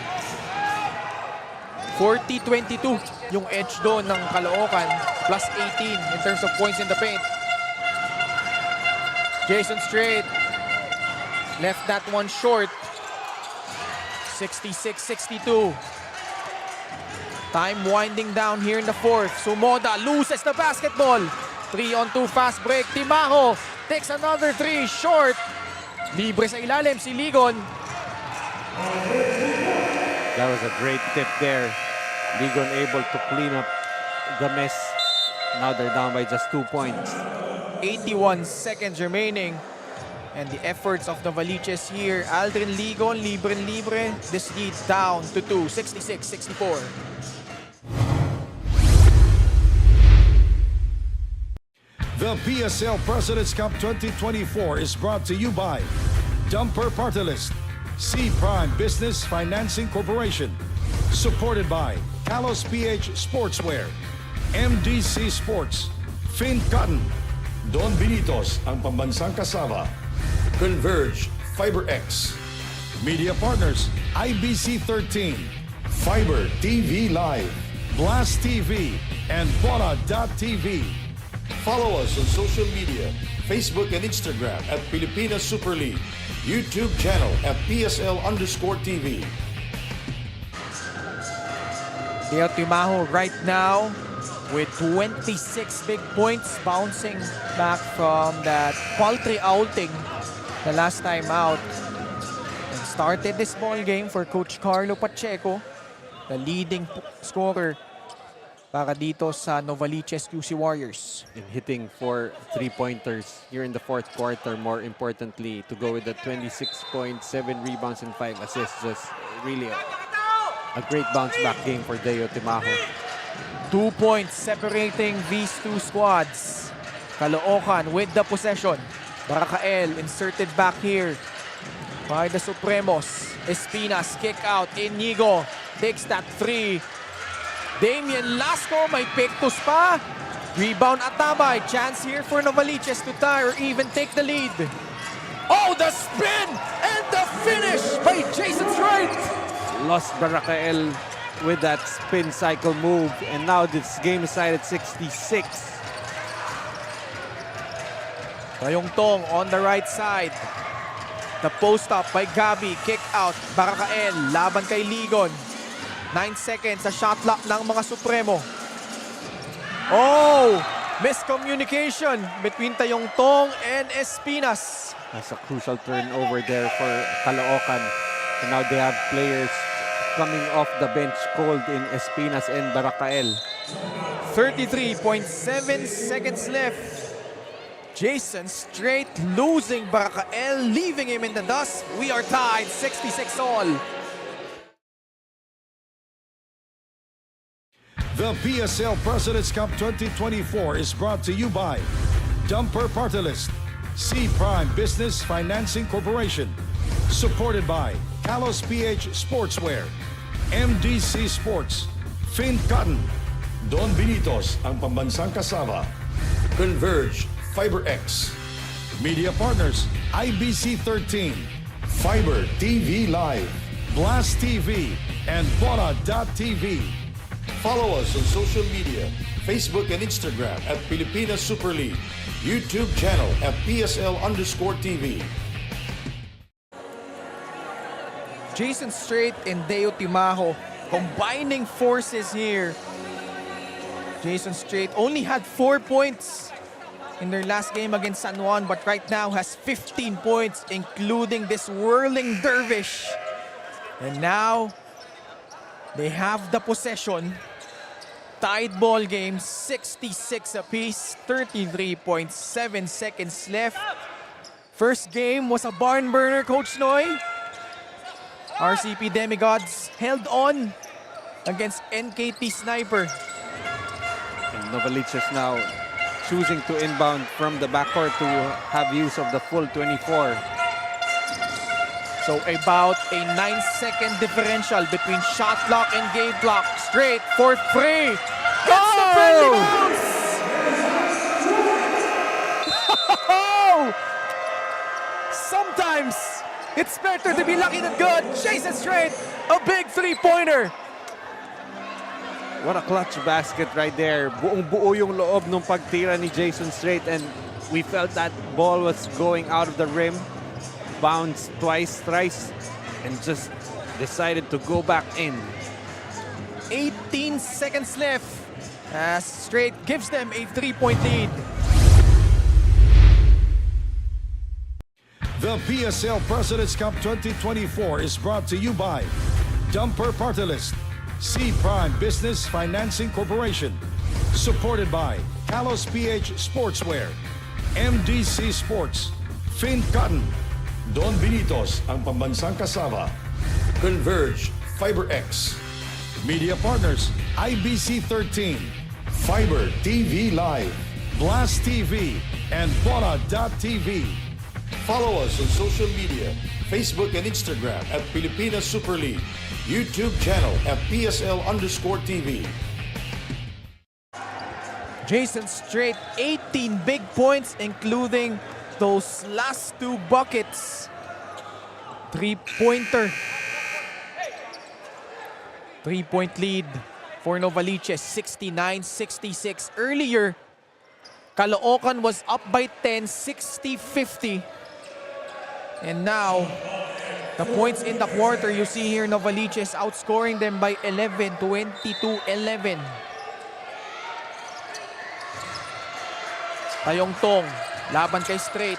40-22 yung edge doon ng Caloocan, plus 18 in terms of points in the paint. Jason Strait left that one short. 66-62. Time winding down here in the fourth. Sumoda loses the basketball. 3-on-2 fast break. Timaho takes another 3 short. Libre sa ilalim si Ligon. That was a great tip there. Ligon able to clean up the mess. Now they're down by just 2 points. 81 seconds remaining. And the efforts of Novaliches here. Aldrin Ligon, libre. This lead down to 2, 66-64. The PSL President's Cup 2024 is brought to you by Dumper Party List, C Prime Business Financing Corporation, supported by Kalos PH Sportswear, MDC Sports, Fin Cotton, Don Benitos, ang pambansang kasama. Converge FiberX. Media Partners, IBC 13, Fiber TV Live. Blast TV, and Bola.tv. Follow us on social media, Facebook and Instagram at Pilipinas Super League, YouTube channel at PSL_TV. Deo Timaho right now with 26 big points, bouncing back from that paltry outing the last time out. And started this ball game for Coach Carlo Pacheco, the leading scorer para dito sa Novaliches QC Warriors. In hitting 4 3-pointers here in the fourth quarter, more importantly, to go with the 26.7 rebounds and 5 assists. Just really a great bounce back game for Deo Timaho. 2 points separating these two squads. Caloocan with the possession. Barakael inserted back here by the Supremos. Espinas, kick out. Inigo takes that 3. Damian Lasco may pictus pa. Rebound Atabay. Chance here for Novaliches to tie or even take the lead. Oh, the spin and the finish by Jason Strait. Lost Barakael with that spin cycle move, and now this game is tied at 66. Tayong-tong on the right side. The post up by Gabi. Kick out. Barakael. Laban kay Ligon. 9 seconds sa shot clock ng mga Supremo. Oh! Miscommunication between Tayong-tong and Espinas. That's a crucial turnover there for Caloocan. And now they have players coming off the bench cold in Espinas and Barakael. 33.7 seconds left. Jason Strait losing Barakael, leaving him in the dust. We are tied 66 all. The PSL President's Cup 2024 is brought to you by Dumper Party List, C Prime Business Financing Corporation, supported by Kalos PH Sportswear, MDC Sports, Fin Cotton, Don Benitos, ang pambansang kasama. Converge, FiberX. Media Partners, IBC 13, Fiber TV Live. Blast TV, and Bola.tv. Follow us on social media, Facebook and Instagram at Pilipinas Super League, YouTube channel at PSL_TV. Jason Strait and Deo Timajo combining forces here. Jason Strait only had 4 points in their last game against San Juan, but right now has 15 points, including this whirling dervish. And now, they have the possession. Tied ball game, 66 apiece, 33.7 seconds left. First game was a barn burner, Coach Noy. RCP Demigods held on against NKT Sniper. And Novaliches now choosing to inbound from the backcourt to have use of the full 24. So about a 9-second differential between shot clock and game clock. Straight for 3. Gets the friendly bounce! Sometimes it's better to be lucky than good. Jason Strait, a big 3-pointer. What a clutch basket right there. Buong-buo yung loob ng pagtira ni Jason Strait, and we felt that ball was going out of the rim. Bounced twice, thrice, and just decided to go back in. 18 seconds left as Strait gives them a 3-point lead. The PSL President's Cup 2024 is brought to you by Dumper Party List, C Prime Business Financing Corporation, supported by Kalos PH Sportswear, MDC Sports, Fin Cotton, Don Benitos, ang pambansang kasama. Converge, FiberX. Media Partners, IBC 13, Fiber TV Live. Blast TV, and Bola.tv. Follow us on social media, Facebook and Instagram at Pilipinas Super League, YouTube channel at PSL_TV. Jason Strait, 18 big points, including those last 2 buckets. 3-pointer. 3-point lead for Novaliches, 69-66. Earlier, Caloocan was up by 10, 60-50. And now, the points in the quarter, you see here, Novaliches outscoring them by 11, 22-11. Tayong-tong, laban kay Strait.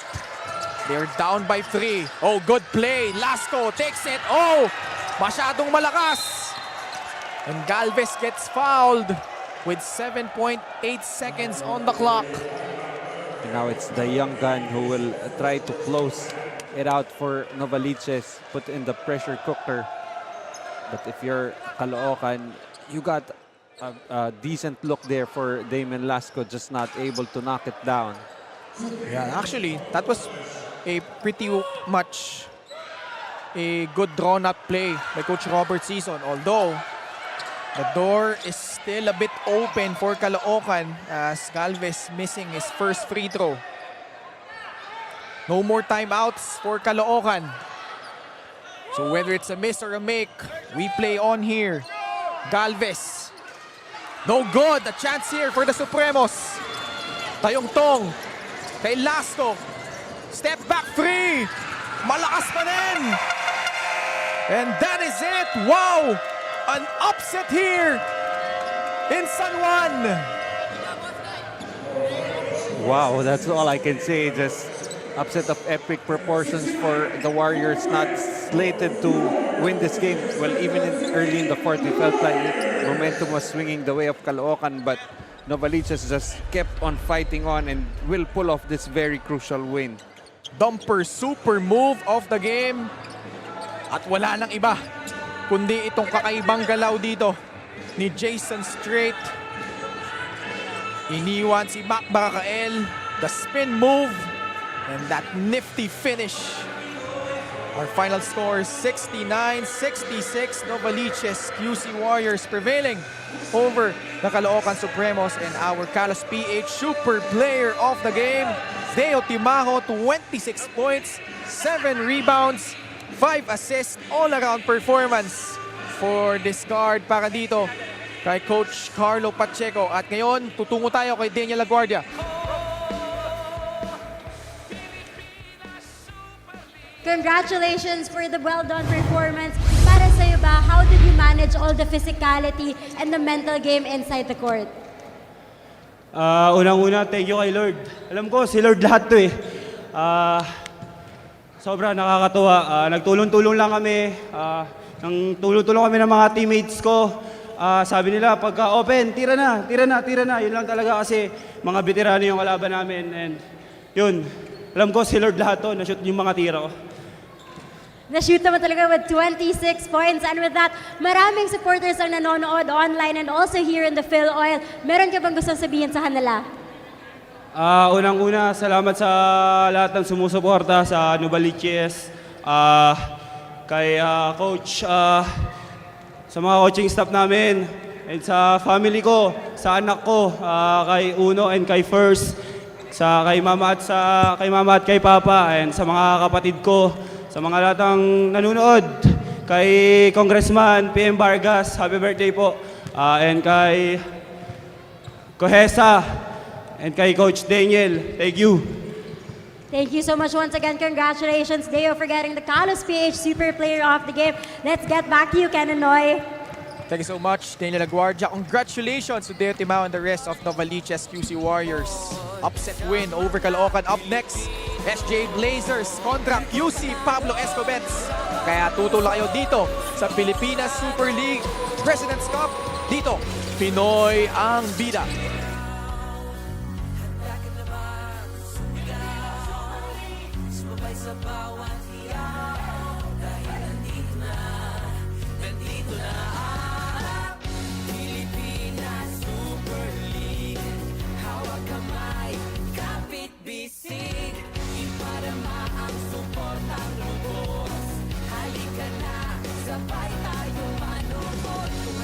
They're down by 3. Oh, good play. Lasco takes it. Oh, masyadong malakas. And Galvez gets fouled with 7.8 seconds on the clock. And now it's the young gun who will try to close it out for Novaliches, put in the pressure cooker. But if you're Caloocan, you got a decent look there for Damon Lasco, just not able to knock it down. Yeah, actually, that was a pretty much a good drawn-up play by Coach Robert Season. Although, the door is still a bit open for Caloocan as Galvez missing his first free throw. No more timeouts for Caloocan. So whether it's a miss or a make, we play on here. Galvez. No good. A chance here for the Supremos. Tayong-tong. Kay Lasto. Step back three. Malakas pa din. And that is it. Wow! An upset here in San Juan. Wow, that's all I can say. Just upset of epic proportions for the Warriors, not slated to win this game. Well, even early in the fourth, we felt like momentum was swinging the way of Caloocan, but Novaliches just kept on fighting on and will pull off this very crucial win. Dumper super move of the game. At wala nang iba kundi itong kakaibang galaw dito ni Jason Strait. Iniwan si Mac Barakael. The spin move and that nifty finish. Our final score 69-66. Novaliches QC Warriors prevailing over the Caloocan Supremos, and our Calos PH Super Player of the game, Deo Timajo, 26 points, 7 rebounds, 5 assists, all-around performance for this guard para dito kay Coach Carlo Pacheco. At ngayon, tutungo tayo kay Daniel Laguardia. Congratulations for the well-done performance. Para sa'yo ba, how did you manage all the physicality and the mental game inside the court? Unang-una, thank you kay Lord. Alam ko, si Lord lahat to eh. Sobra nakakatuwa. Nagtulong-tulong lang kami. Tulong-tulong kami ng mga teammates ko. Sabi nila, pagka open, tira na. Yun lang talaga kasi mga veterano yung kalaban namin. And yun, alam ko, si Lord lahat to. Na-shoot yung mga tira ko. Na-shoot naman talaga with 26 points. And with that, maraming supporters ang nanonood online and also here in the Phil Oil. Meron ka bang gustong sabihin sa kanila? Unang-una, salamat sa lahat ng sumusuporta sa Novaliches, kay Coach, sa mga coaching staff namin, and sa family ko, sa anak ko, kay Uno and kay First, kay Mama at kay Papa, and sa mga kapatid ko, sa mga lahat ng nanonood, kay Congressman PM Vargas, happy birthday po, and kay Kohesa, and kay Coach Daniel, thank you. Thank you so much once again. Congratulations, Deo, for getting the Calos PH Super Player of the game. Let's get back to you, Kenanoy. Thank you so much, Daniel Laguardia. Congratulations to Deo Timao and the rest of Novaliches QC Warriors. Upset win over Caloocan. Up next, SJ Blazers kontra QC Pablo Escobets. Kaya tutulak kayo dito sa Pilipinas Super League President's Cup. Dito, Pinoy ang bida. Sa bawat hiyaw, dahil nandito na ang Pilipinas Super League. Hawak kamay, kapit bisig, iparama ang suportang lubos. Halika na, sabay tayo manunod.